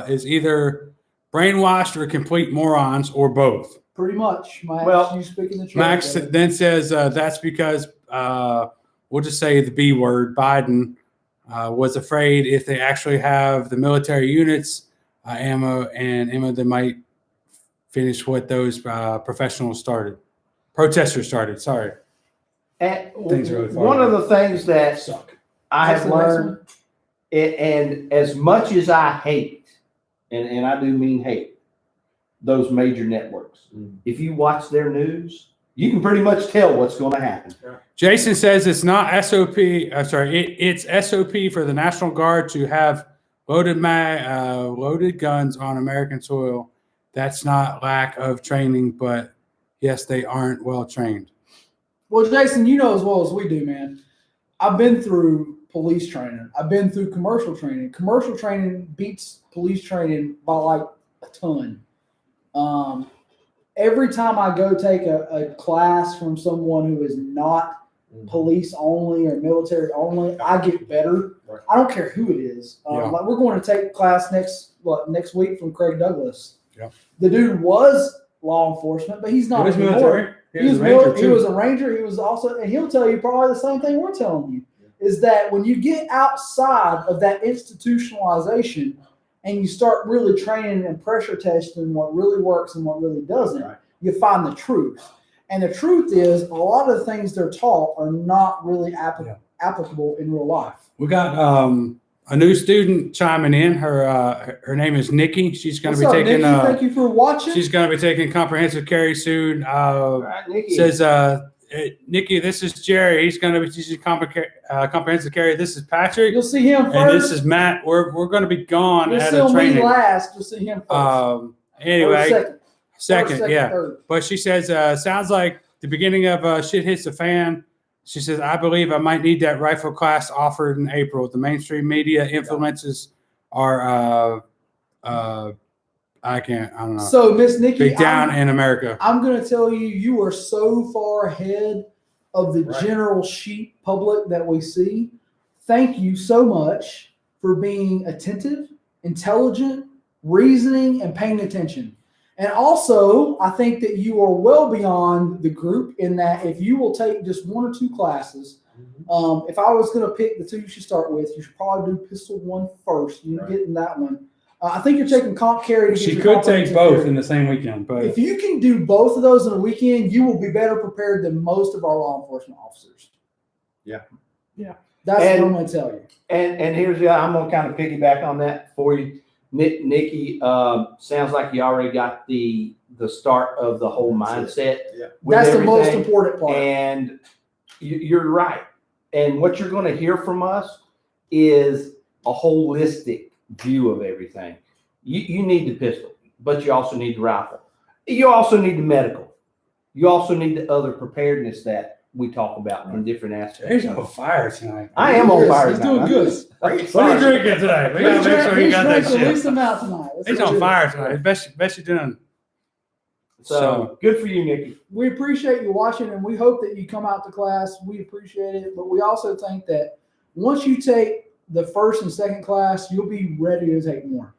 is either brainwashed or complete morons or both. Pretty much, Max. Well, you speaking the truth. Max brother. then says that's because we'll just say the B word. Biden was afraid if they actually have the military units, ammo, they might finish what those protesters started. Sorry. And Things are really far one of away. the things that Suck. I What's have the next learned, and as much as I hate, and I do mean hate, those major networks, if you watch their news, you can pretty much tell what's going to happen. Jason says it's not SOP. It's SOP for the National Guard to have loaded guns on American soil. That's not lack of training, but yes, they aren't well trained. Well, Jason, you know as well as we do, man. I've been through police training. I've been through commercial training. Commercial training beats police training by like a ton. Every time I go take a class from someone who is not police only or military only, I get better. Right. I don't care who it is. Yeah. Like we're going to take class next week from Craig Douglas. Yeah. The dude was law enforcement, but he's not He was anymore. military. He was a ranger. He was also, and he'll tell you probably the same thing we're telling you, is that when you get outside of that institutionalization and you start really training and pressure testing what really works and what really doesn't, Right. you find the truth. And the truth is, a lot of the things they're taught are not really applicable in real life. We got a new student chiming in. Her name is Nikki. She's going to be What's up, taking. Nikki? Thank you for watching. She's going to be taking comprehensive carry soon. All right, Nikki. Says Nikki, this is Jerry. He's going to be teaching comprehensive carry. This is Patrick, You'll see him first. and this is Matt. We're going to be gone You'll at see a me training. last. You'll see him first. Anyway, Or second, yeah. third. But she says, sounds like the beginning of shit hits the fan. She says, I believe I might need that rifle class offered in April. The mainstream media influences are, I don't know. So, Miss Nikki, Big down in America. I'm going to tell you, you are so far ahead of the Right. general sheep public that we see. Thank you so much for being attentive, intelligent, reasoning, and paying attention. And also, I think that you are well beyond the group in that if you will take just one or two classes, if I was going to pick the two you should start with, you should probably do pistol one first. You Right. get in that one. I think you're taking comp carry. To get She your could take comprehensive both carry. in the same weekend, but If you can do both of those in a weekend, you will be better prepared than most of our law enforcement officers. Yeah. That's And- what I'm going to tell you. And here's I'm going to kind of piggyback on that for you. Nikki, sounds like you already got the start of the whole mindset. Yeah. with That's the most everything. important part. And you're right. And what you're going to hear from us is a holistic view of everything. You need the pistol, but you also need the rifle. You also need the medical. You also need the other preparedness that we talk about in different aspects. he's on fire tonight. I am on fire. He's tonight. doing good. What are you drinking tonight? We gotta make sure you got that He's drank the shit. least amount tonight. That's He's what on it fire is. tonight. Best you're doing. So good for you, Nikki. We appreciate you watching, and we hope that you come out to class. We appreciate it, but we also think that once you take the first and second class, you'll be ready to take more.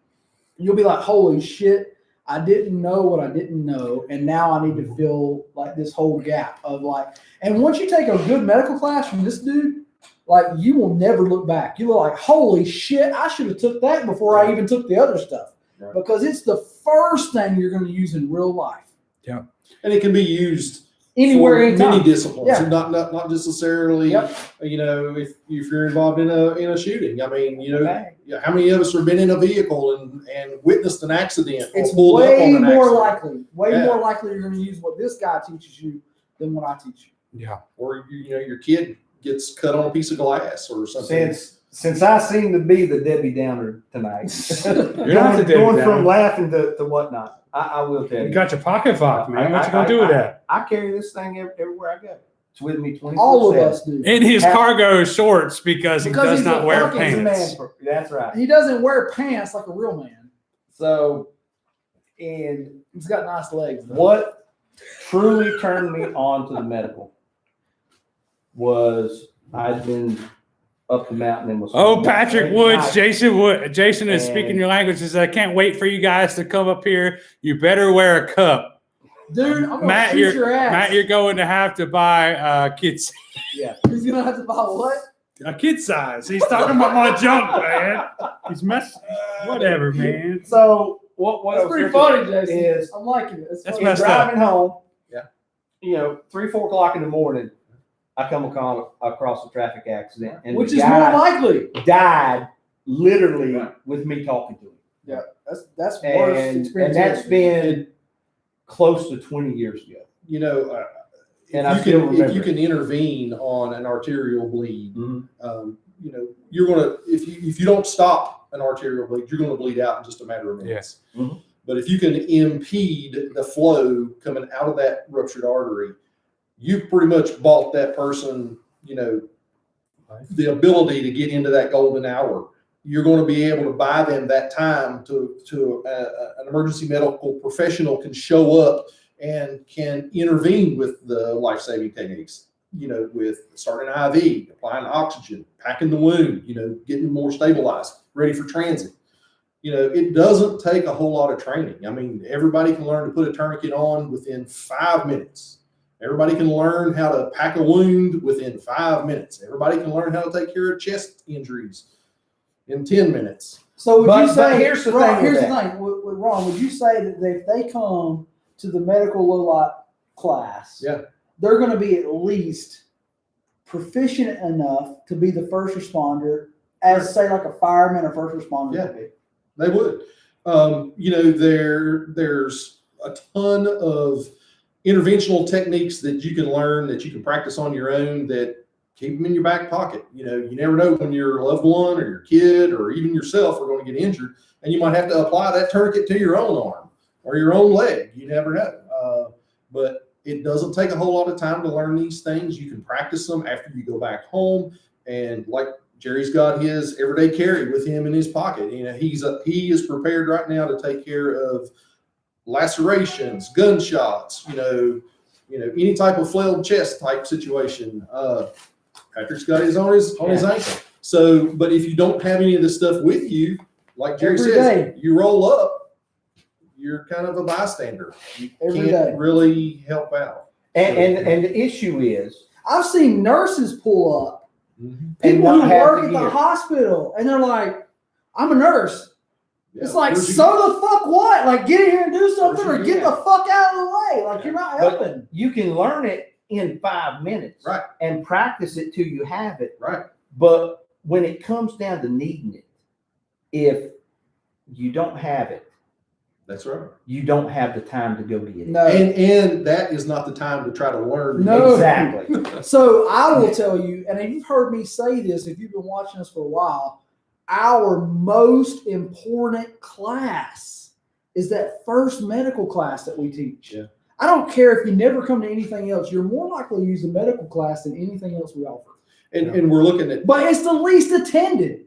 You'll be like, holy shit, I didn't know what I didn't know, and now I need to fill like this whole gap of like. And once you take a good medical class from this dude, like you will never look back. You look like, holy shit, I should have took that before I even took the other stuff, Right. because it's the first thing you're going to use in real life. And it can be used Anywhere, for anytime. many disciplines, Yeah. and not just necessarily. Yep. You know, if you're involved in a shooting, I mean, you know, Okay. yeah, how many of us have been in a vehicle and witnessed an accident? Or It's pulled up way on an more accident? likely, Yeah. more likely you're going to use what this guy teaches you than what I teach you. Yeah. Or you know, your kid gets cut on a piece of glass or something. Since I seem to be the Debbie Downer tonight, You're not the Debbie going Downer. from laughing to whatnot, I will tell You you. got your pocket fuck, man. What you gonna do with that? I carry this thing everywhere I go. It's with me 24/7. All of us do. In his cargo shorts because he does he's not a wear fucking pants. man. That's right. He doesn't wear pants like a real man. So, and He's got nice legs. Though. what truly turned me on to the medical was I'd been up the mountain and was. Oh, Patrick Woods, Nice. Jason Wood. Jason is And- speaking your language. Says, I can't wait for you guys to come up here. You better wear a cup. Dude, I'm gonna Matt, shoot your ass. Matt, you're going to have to buy kids He's gonna have to buy what? a kid size. He's talking about my junk, man. He's messing. Whatever, man. So what I That's was pretty looking funny, Jason. is I'm liking it. That's That's funny. messed up. driving home. Yeah. 3-4 o'clock in the morning, I come across a traffic accident, and Which the is guy more likely. died literally with me talking to him. That's worse And experience. that's been close to 20 years ago. You know, And I if still you remember can it. intervene on an arterial bleed, Mhm. you know, you're gonna if you don't stop an arterial bleed, you're gonna bleed out in just a matter of minutes. Yeah. Mhm. But if you can impede the flow coming out of that ruptured artery, you've pretty much bought that person, you know, the ability to get into that golden hour. You're going to be able to buy them that time to an emergency medical professional can show up and can intervene with the life-saving techniques, you know, with starting an IV, applying oxygen, packing the wound, you know, getting more stabilized, ready for transit. You know, it doesn't take a whole lot of training. I mean, everybody can learn to put a tourniquet on within 5 minutes. Everybody can learn how to pack a wound within 5 minutes. Everybody can learn how to take care of chest injuries in 10 minutes. So would you But say here's the Ron, thing here's with the thing with Ron, would you say that if they come to the medical low light class, Yeah. they're going to be at least proficient enough to be the first responder, as say like a fireman or first responder Yeah. would be? They would. You know, there's a ton of interventional techniques that you can learn, that you can practice on your own, that keep them in your back pocket. You know, you never know when your loved one or your kid or even yourself are going to get injured, and you might have to apply that tourniquet to your own arm or your own leg. You never know. But it doesn't take a whole lot of time to learn these things. You can practice them after you go back home. And like Jerry's got his everyday carry with him in his pocket. You know, he is prepared right now to take care of lacerations, gunshots, you know, any type of flailed chest type situation. Patrick's got his on his ankle. So, but if you don't have any of this stuff with you, like Jerry Every says, day. you roll up, you're kind of a bystander. You Every can't day. really help out. And the issue is, I've seen nurses pull up, and people not who have work the at the gear. hospital, and they're like, "I'm a nurse." It's Yeah. like, Where'd you so the fuck what? Like, get in here and do something, Where'd or you get get the fuck out of the way. Like, you're not But- helping. You can learn it in 5 minutes, Right. and practice it till you have it. Right. But when it comes down to needing it, if you don't have it, That's right. you don't have the time to go get it. No. And that is not the time to try to learn. No. Exactly. So I will tell you, and if you've heard me say this, if you've been watching us for a while, our most important class is that first medical class that we teach. Yeah. I don't care if you never come to anything else. You're more likely to use the medical class than anything else we offer. And we're looking at But it's the least attended,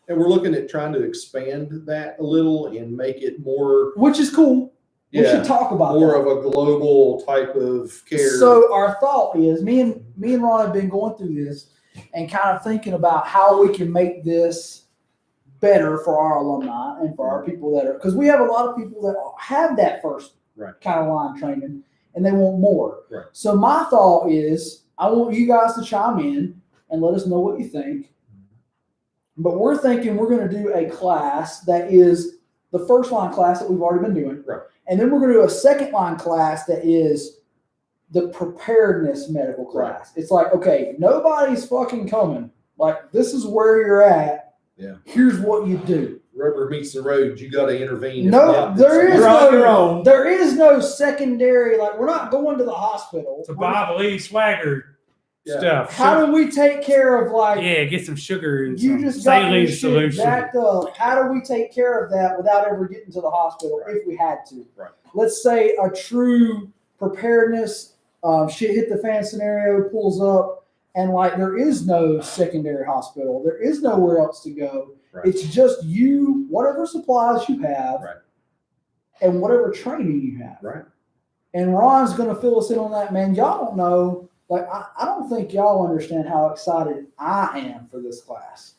And we're looking at trying to expand that a little and make it more, which is cool. We should talk about more that. of a global type of care. So our thought is, me and Ron have been going through this and kind of thinking about how we can make this better for our alumni and for our people that are, because we have a lot of people that have that first Right. kind of line training and they want more. Right. So my thought is, I want you guys to chime in and let us know what you think. But we're thinking we're going to do a class that is the first line class that we've already been doing. Right. And then we're going to do a second line class that is the preparedness medical class. It's like, okay, nobody's fucking coming. Like, this is where you're at. Yeah. Here's what you do. Rubber meets the road, you got to intervene. If No, not, there is You're on your own. There is no secondary. Like, we're not going to the hospital. It's a Bob Lee Swagger Yeah. stuff. How do we take care of, like, Yeah, get some sugar and you some just got saline your shit solution. jacked up? How do we take care of that without ever getting to the hospital Right. if we had to? Right. Let's say a true preparedness shit hit the fan scenario pulls up, and like there is no secondary hospital, there is nowhere else to go. Right. It's just you, whatever supplies you have, Right. and whatever training you have. Right. And Ron's going to fill us in on that, man. Y'all don't know. Like, I don't think y'all understand how excited I am for this class.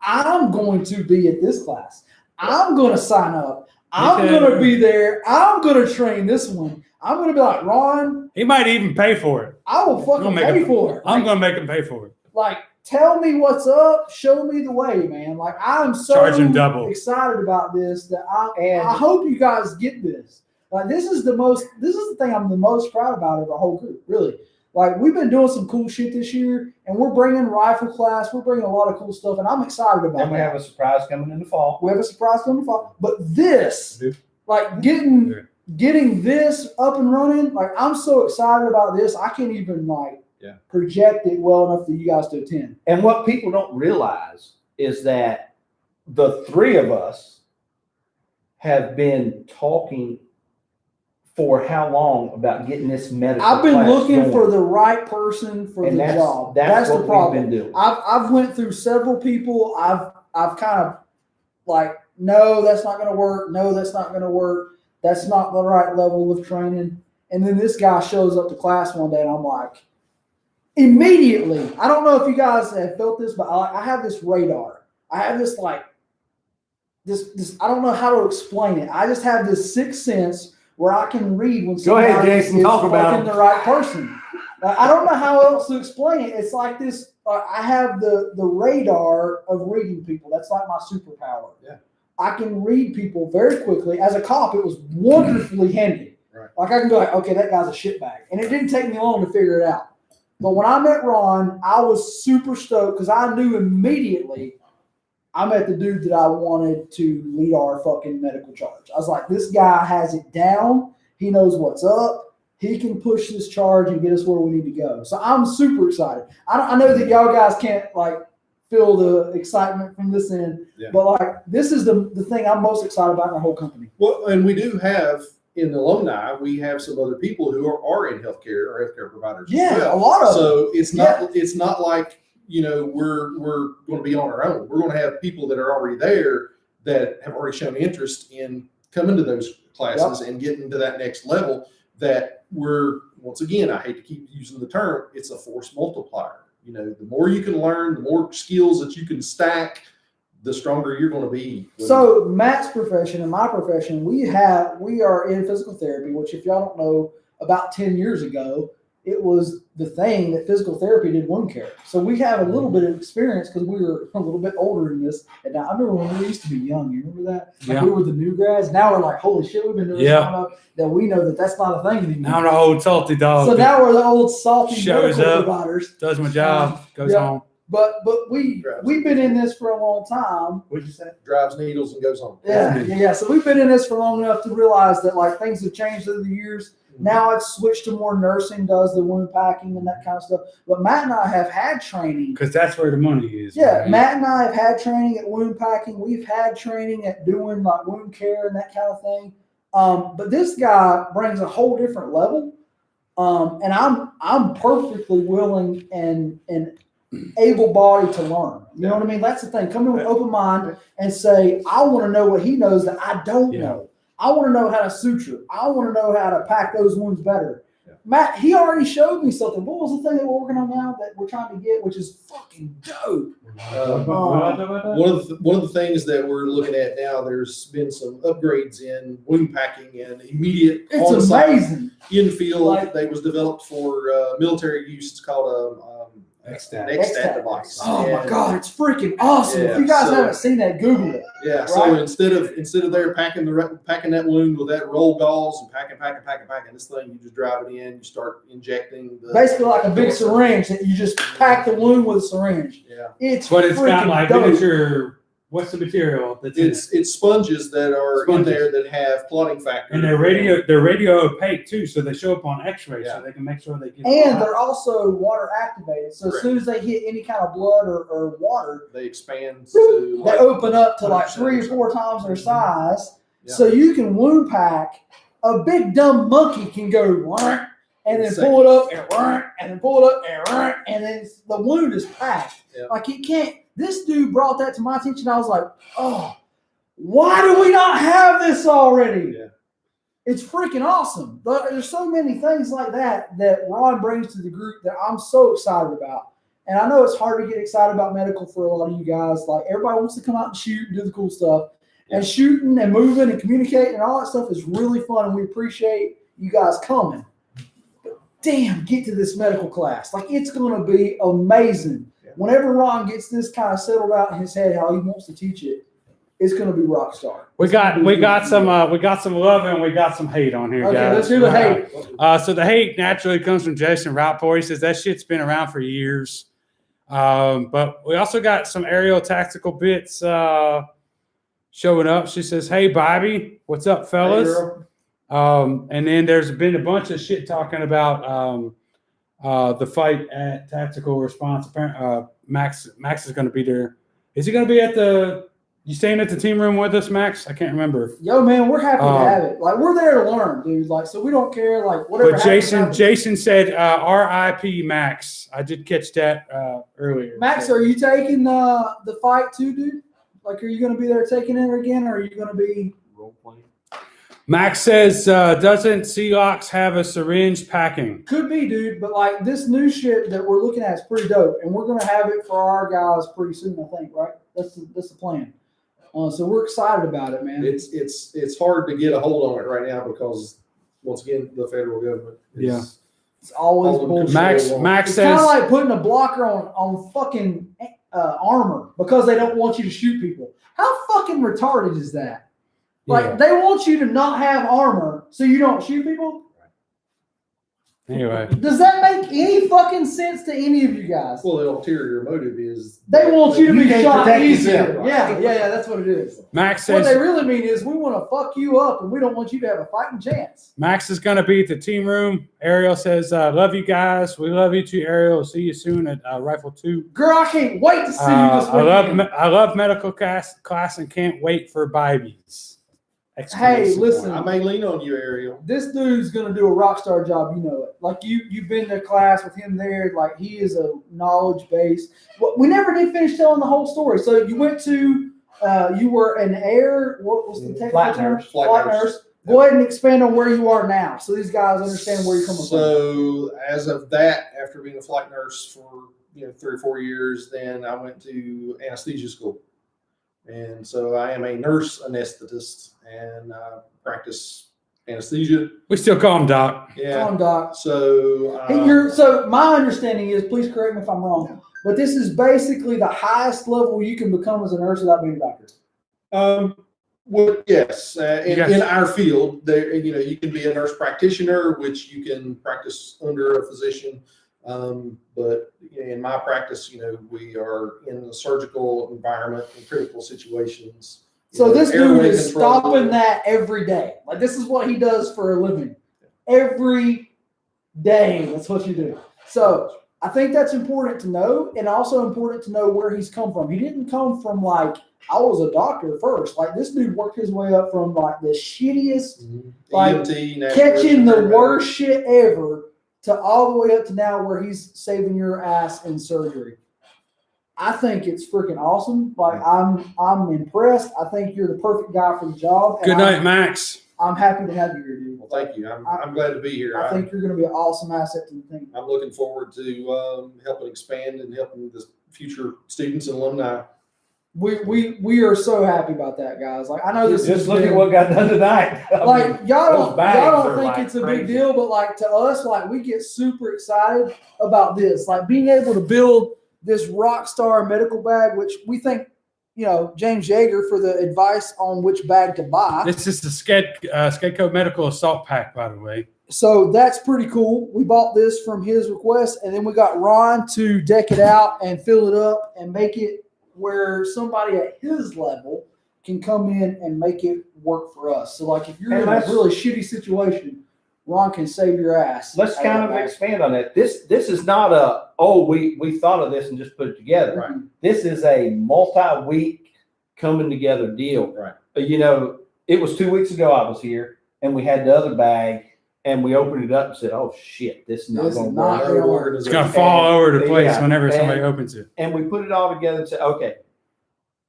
I'm going to be at this class. I'm going to sign up. I'm going to be there. I'm going to train this one. I'm going to be like, Ron. He might even pay for it. I will fucking pay for it. I'm going to make him pay for it. Like, tell me what's up. Show me the way, man. Like, I'm so Charge him double. excited about this that I hope you guys get this. Like, this is the thing I'm the most proud about of the whole group, really. Like, we've been doing some cool shit this year, and we're bringing rifle class. We're bringing a lot of cool stuff, and I'm excited about it. And we have a surprise coming in the fall. We have a surprise coming in the fall. But this, like, getting this up and running, like, I'm so excited about this. I can't even, like, project it well enough for you guys to attend. And what people don't realize is that the three of us have been talking for how long about getting this medical I've been class looking going. for the right person for And the job. That's what the problem. we've been doing. I've went through several people. I've kind of like, no, that's not going to work. No, that's not going to work. That's not the right level of training. And then this guy shows up to class one day, and I'm like, immediately. I don't know if you guys have felt this, but I have this radar. I have this like this. I don't know how to explain it. I just have this sixth sense where I can read when Go ahead, Jason. is Talk about fucking the right person. I don't know how else to explain it. It's like this. I have the radar of reading people. That's like my superpower. Yeah. I can read people very quickly. As a cop, it was wonderfully handy. Right. Like I can go like, okay, that guy's a shitbag, and it didn't take me long to figure it out. But when I met Ron, I was super stoked because I knew immediately I met the dude that I wanted to lead our fucking medical charge. I was like, this guy has it down. He knows what's up. He can push this charge and get us where we need to go. So I'm super excited. I know that y'all guys can't like feel the excitement from this end, but like this is the thing I'm most excited about in the whole company. Well, and we do have in the alumni, we have some other people who are in healthcare or healthcare providers. Yeah, as well. a lot of them. So it's not like, you know, we're going to be on our own. We're going to have people that are already there that have already shown interest in coming to those classes and getting to that next level. That we're, once again, I hate to keep using the term, it's a force multiplier. You know, the more you can learn, the more skills that you can stack, the stronger you're going to be. So Matt's profession and my profession, we are in physical therapy, which if y'all don't know, about 10 years ago, it was the thing that physical therapy did wound care. So we have a little bit of experience because we were a little bit older in this. And now I remember when we used to be young. You remember that? Like we were the new grads. Now we're like, holy shit, we've been doing this long enough that we know that that's not a thing anymore. Now I'm the old salty dog. So now we're the old salty shows medical up, providers. does my job, goes home. But we've been in this for a long time. What'd you say? Drives needles and goes home. Yeah. So we've been in this for long enough to realize that like things have changed over the years. Now it's switched to more nursing, does the wound packing and that kind of stuff. But Matt and I have had training. Because that's where the money is. Yeah, right? Matt and I have had training at wound packing. We've had training at doing like wound care and that kind of thing. But this guy brings a whole different level. And I'm perfectly willing and able-bodied to learn. You know what I mean? That's the thing. Come in with open mind and say, I want to know what he knows that I don't know. I want to know how to suture. I want to know how to pack those wounds better. Yeah. Matt, he already showed me something. What was the thing that we're working on now that we're trying to get, which is fucking dope? One of the things that we're looking at now, there's been some upgrades in wound packing and immediate amazing infield that was developed for military use. It's called an X-Stat device. Oh my God, it's freaking awesome! If you guys haven't seen that, Google it. Yeah. Right? So instead of there packing that wound with that roll gauze and packing this thing, you just drive it in. You start injecting. Basically like a big syringe that you just pack the wound with a syringe. Yeah. It's got like dope. miniature. What's the material? It's sponges that are in there that have clotting factor. And they're radio opaque too, so they show up on X-ray, so they can make sure they get. And they're also water activated, so as soon as they hit any kind of blood or water, they expand. They open up to like 3 or 4 times their size, so you can wound pack. A big dumb monkey can go and then pull it up and then pull it up and then the wound is packed. Yeah. Like it can't. This dude brought that to my attention. I was like, oh, why do we not have this already? Yeah. It's freaking awesome. There's so many things like that Ron brings to the group that I'm so excited about. And I know it's hard to get excited about medical for a lot of you guys. Like everybody wants to come out and shoot and do the cool stuff. And shooting and moving and communicating and all that stuff is really fun. And we appreciate you guys coming. But damn, get to this medical class. Like it's going to be amazing. Yeah. Whenever Ron gets this kind of settled out in his head, how he wants to teach it, it's going to be rock star. We got some love and we got some hate on here, Okay, guys. let's do the hate. So the hate naturally comes from Jason Routport. He says that shit's been around for years. But we also got some aerial tactical bits showing up. She says, "Hey, Bobby, what's up, fellas?" Hey, and then there's been a bunch of shit talking about the fight at Tactical Response. Max is going to be there. Is he going to be at the? You staying at the team room with us, Max? I can't remember. Yo, man, we're happy to have it. Like we're there to learn, dude. Like so, we don't care. Like whatever. But Jason said, "R.I.P. Max." I did catch that earlier. Max, are you taking the fight too, dude? Like, are you going to be there taking it again, or are you going to be Role playing. Max says, "Doesn't Seahawks have a syringe packing?" Could be, dude, but like this new shit that we're looking at is pretty dope, and we're gonna have it for our guys pretty soon, I think. Right? That's the plan. So we're excited about it, man. It's hard to get a hold on it right now because once again the federal government is It's always bullshit. Max It's kind says, of like putting a blocker on fucking armor because they don't want you to shoot people. How fucking retarded is that? Like they want you to not have armor so you don't shoot people. anyway. Does that make any fucking sense to any of you guys? Well, the ulterior motive is They want you to be can't shot protect easier. yourself. Yeah, that's what it is. Max What they says really mean is we want to fuck you up and we don't want you to have a fighting chance. Max is going to be at the team room. Ariel says, "Love you guys. We love you too, Ariel. See you soon at Rifle 2. Girl, I can't wait to see you this weekend. I love medical class and can't wait for Bibies." Hey, listen. I may lean on you, Ariel. This dude's gonna do a rock star job, you know it. Like you've been to class with him there. Like he is a knowledge base. Well, we never did finish telling the whole story. So you went to, you were an air. What was the technical Flight term? nurse. Flight nurse. Go ahead and expand on where you are now, so these guys understand where you're coming from. So as of that, after being a flight nurse for 3 or 4 years, then I went to anesthesia school, and so I am a nurse anesthetist and practice anesthesia. We still call him Doc. Yeah. Come on, Doc. So So my understanding is, please correct me if I'm wrong, but this is basically the highest level you can become as a nurse without being a doctor. Well, yes, Yes. in our field, there you can be a nurse practitioner, which you can practice under a physician. But in my practice, we are in the surgical environment in critical situations. So this dude airway is control. stopping that every day. Like this is what he does for a living. Every day, that's what you do. So I think that's important to know, and also important to know where he's come from. He didn't come from like I was a doctor first. Like this dude worked his way up from like the shittiest, like EMT, catching the paramedic. worst shit ever to all the way up to now where he's saving your ass in surgery. I think it's freaking awesome. Like I'm impressed. I think you're the perfect guy for the job. and Good night, Max. I'm happy to have you here, dude. Well, thank you. I'm glad to be here. I think you're going to be an awesome asset to the team. I'm looking forward to helping expand and helping the future students and alumni. We are so happy about that, guys. Like I know this Just is look at what got done tonight. like y'all those bags don't are, think like, it's a crazy. big deal, but like to us, like we get super excited about this. Like being able to build this rock star medical bag, which we think, James Yeager for the advice on which bag to buy. This is the Skedco Medical Assault Pack, by the way. So that's pretty cool. We bought this from his request, and then we got Ron to deck it out and fill it up and make it where somebody at his level can come in and make it work for us. So like if you're in a really shitty situation, Ron can save your ass. Let's kind of expand on that. This is not we thought of this and just put it together. Right. This is a multi-week coming together deal. Right. It was 2 weeks ago I was here and we had the other bag and we opened it up and said, "Oh shit, this is not This going is to not work." It's gonna fall over to place Yeah, whenever somebody and- opens it. And we put it all together and said, "Okay,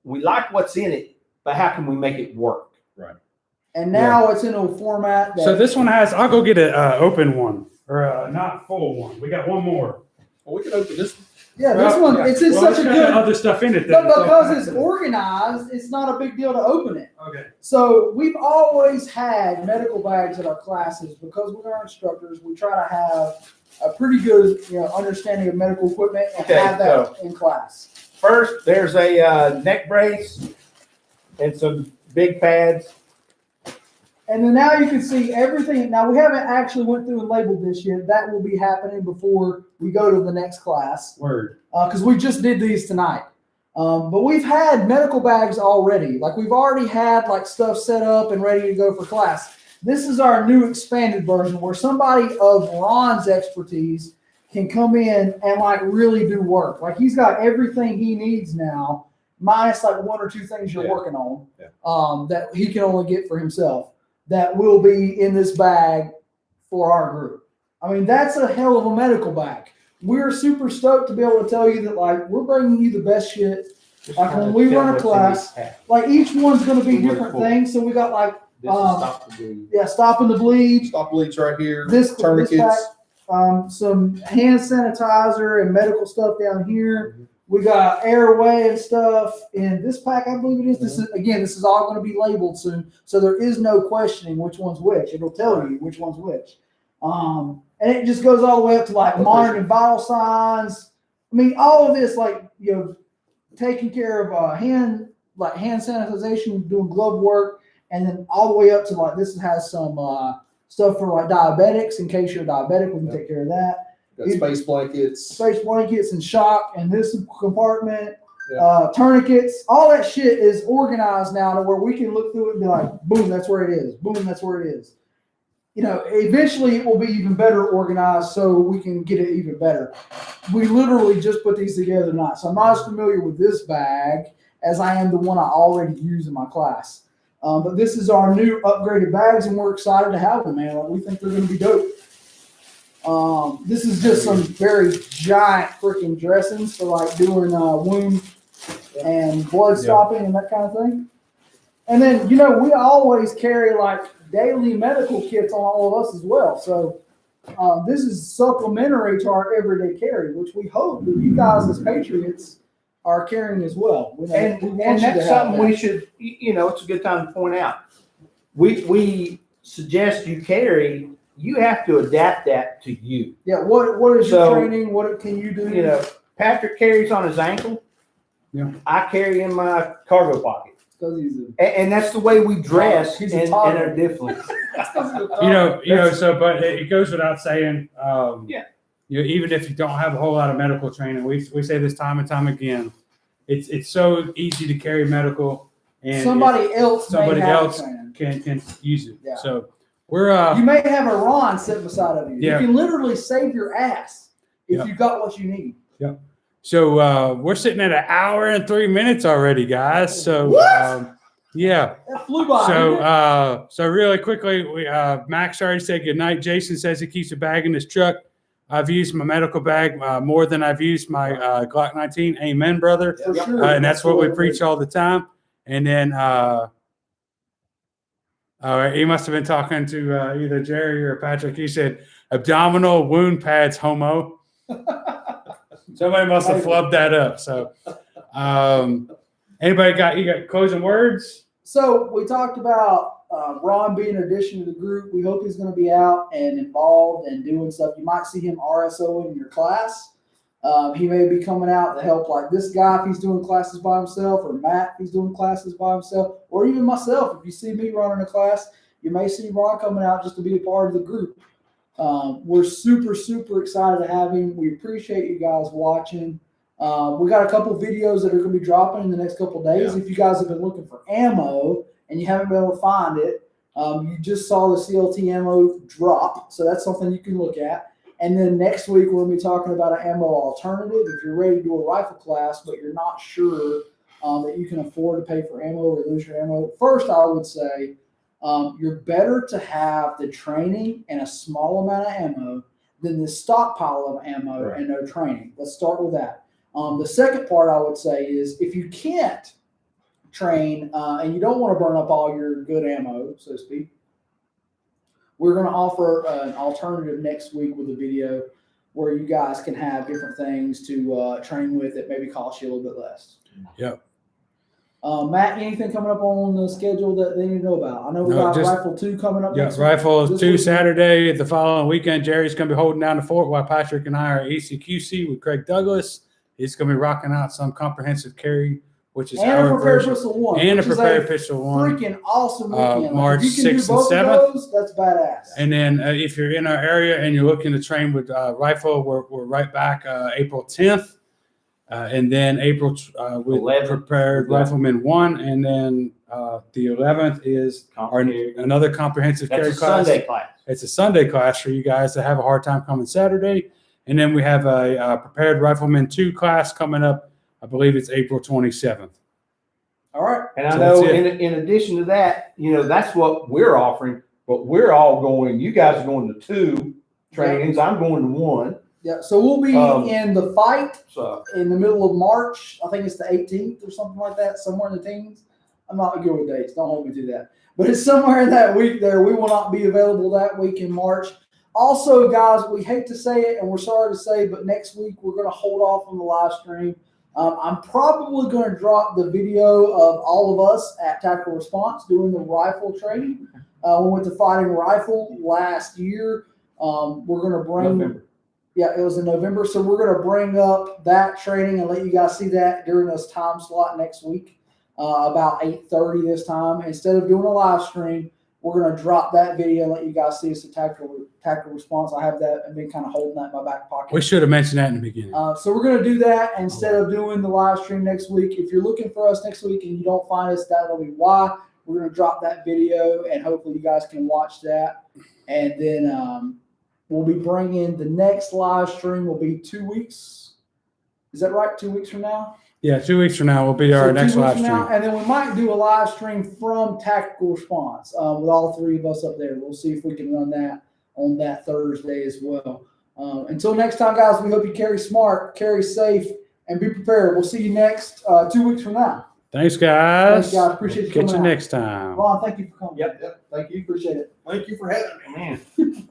we like what's in it, but how can we make it work?" And now it's in a format that. So this one has. I'll go get an open one or a not full one. We got one more. Well, we can open this one. Yeah, this one, it's in such a got good. other stuff in it. But that it's all because it's packed in. organized, it's not a big deal to open it. Okay. So we've always had medical bags at our classes because we're our instructors. We try to have a pretty good, understanding of medical equipment and Okay, have that in class. First, there's a neck brace and some big pads. And then now you can see everything. Now we haven't actually went through and labeled this yet. That will be happening before we go to the next class. Word. Because we just did these tonight. But we've had medical bags already. Like we've already had like stuff set up and ready to go for class. This is our new expanded version where somebody of Ron's expertise can come in and like really do work. Like he's got everything he needs now, minus like one or two things you're working on that he can only get for himself. That will be in this bag for our group. I mean, that's a hell of a medical bag. We're super stoked to be able to tell you that, like, we're bringing you the best shit. Like, when we run a class, like, each one's going to be different things. So we got, like, stopping the bleed. Stop bleeds right here. This Tourniquets. pack, some hand sanitizer and medical stuff down here. We got airway and stuff in this pack, I believe it is. This is all going to be labeled soon, so there is no questioning which one's which. It'll tell you which one's which, and it just goes all the way up to like monitoring vital signs. I mean, all of this, like taking care of hand sanitization, doing glove work, and then all the way up to like this has some stuff for like diabetics in case you're diabetic. We can take care of that. Got space blankets and shock and this compartment, tourniquets, all that shit is organized now to where we can look through it and be like, boom, that's where it is. Boom, that's where it is. Eventually it will be even better organized so we can get it even better. We literally just put these together tonight. So I'm not as familiar with this bag as I am the one I already use in my class. But this is our new upgraded bags and we're excited to have them, man. Like, we think they're going to be dope. This is just some very giant freaking dressings for like doing wound and blood stopping and that kind of thing. And then, we always carry like daily medical kits on all of us as well. So this is supplementary to our everyday carry, which we hope that you guys as Patriots are carrying as well. And that's something we should, it's a good time to point out. We suggest you carry. You have to adapt that to you. Yeah. What is your training? What can you do? Patrick carries on his ankle. Yeah. I carry in my cargo pocket. He's And that's the way we dress and are different. But it goes without saying. Even if you don't have a whole lot of medical training, we say this time and time again. It's so easy to carry medical, and somebody else can use it. Yeah. So. You may have a Ron sitting beside of you. Yeah. You can literally save your ass if you got what you need. Yep. So we're sitting at 1 hour and 3 minutes already, guys. So that flew by. So really quickly, Max already said goodnight. Jason says he keeps a bag in his truck. I've used my medical bag more than I've used my Glock 19. Amen, brother. For sure. And that's what we preach all the time. And then. All right, he must have been talking to either Jerry or Patrick. He said, abdominal wound pads, homo. Somebody must have flubbed that up. So, anybody got closing words? So we talked about Ron being an addition to the group. We hope he's going to be out and involved and doing stuff. You might see him RSO in your class. He may be coming out to help like this guy if he's doing classes by himself, or Matt if he's doing classes by himself, or even myself. If you see me running a class, you may see Ron coming out just to be a part of the group. We're super, super excited to have him. We appreciate you guys watching. We got a couple videos that are going to be dropping in the next couple of days. If you guys have been looking for ammo and you haven't been able to find it, you just saw the CLT ammo drop. So that's something you can look at. And then next week, we'll be talking about an ammo alternative. If you're ready to do a rifle class, but you're not sure that you can afford to pay for ammo or lose your ammo, first, I would say You're better to have the training and a small amount of ammo than the stockpile of ammo Right. and no training. Let's start with that. The second part I would say is if you can't train and you don't want to burn up all your good ammo, so to speak, we're going to offer an alternative next week with a video where you guys can have different things to train with that maybe cost you a little bit less. Yep. Matt, anything coming up on the schedule that they need to know about? I know we No, got just- Rifle 2 coming up Yeah, next week. Rifle This 2 week. Saturday. The following weekend, Jerry's going to be holding down the fort while Patrick and I are at ECQC with Craig Douglas. He's going to be rocking out some comprehensive carry, which is And a our prepared version. pistol 1. And a which is prepared pistol 1. freaking awesome weekend. Like, March if you can 6th do and both 7th. of those, that's badass. And then if you're in our area and you're looking to train with Rifle, we're right back April 10th. And then April with 11th, Prepared we got- Rifleman 1. And then the 11th is another comprehensive That's carry a class. Sunday class. It's a Sunday class for you guys that have a hard time coming Saturday. And then we have a Prepared Rifleman 2 class coming up. I believe it's April 27th. All right. And I So know that's in addition to that, that's what we're offering, but we're all going, you guys are going to 2 trainings. I'm going to 1. Yeah. So we'll be in the fight So in the middle of March. I think it's the 18th or something like that, somewhere in the teens. I'm not good with dates. Don't hold me to that. But it's somewhere in that week there. We will not be available that week in March. Also, guys, we hate to say it, and we're sorry to say, but next week we're going to hold off on the live stream. I'm probably going to drop the video of all of us at Tactical Response doing the rifle training. We went to Fighting Rifle last year. We're going to bring November. Yeah, it was in November. So we're going to bring up that training and let you guys see that during this time slot next week, about 8:30 this time. Instead of doing a live stream, we're going to drop that video and let you guys see us at Tactical Response. I have that and been kind of holding that in my back pocket. We should have mentioned that in the beginning. So we're going to do that instead of doing the live stream next week. If you're looking for us next week and you don't find us, that'll be why. We're going to drop that video and hopefully you guys can watch that. And then we'll be bringing the next live stream will be 2 weeks. Is that right? 2 weeks from now? Yeah, 2 weeks from now will be our So next 2 weeks live from stream. now, and then we might do a live stream from Tactical Response with all 3 of us up there. We'll see if we can run that on that Thursday as well. Until next time, guys, we hope you carry smart, carry safe, and be prepared. We'll see you next 2 weeks from now. Thanks, guys. Thanks, guys. Appreciate you Catch coming you out. next time. Ron, thank you for coming. Yep. Thank you. Appreciate it. Thank you for having me. Man.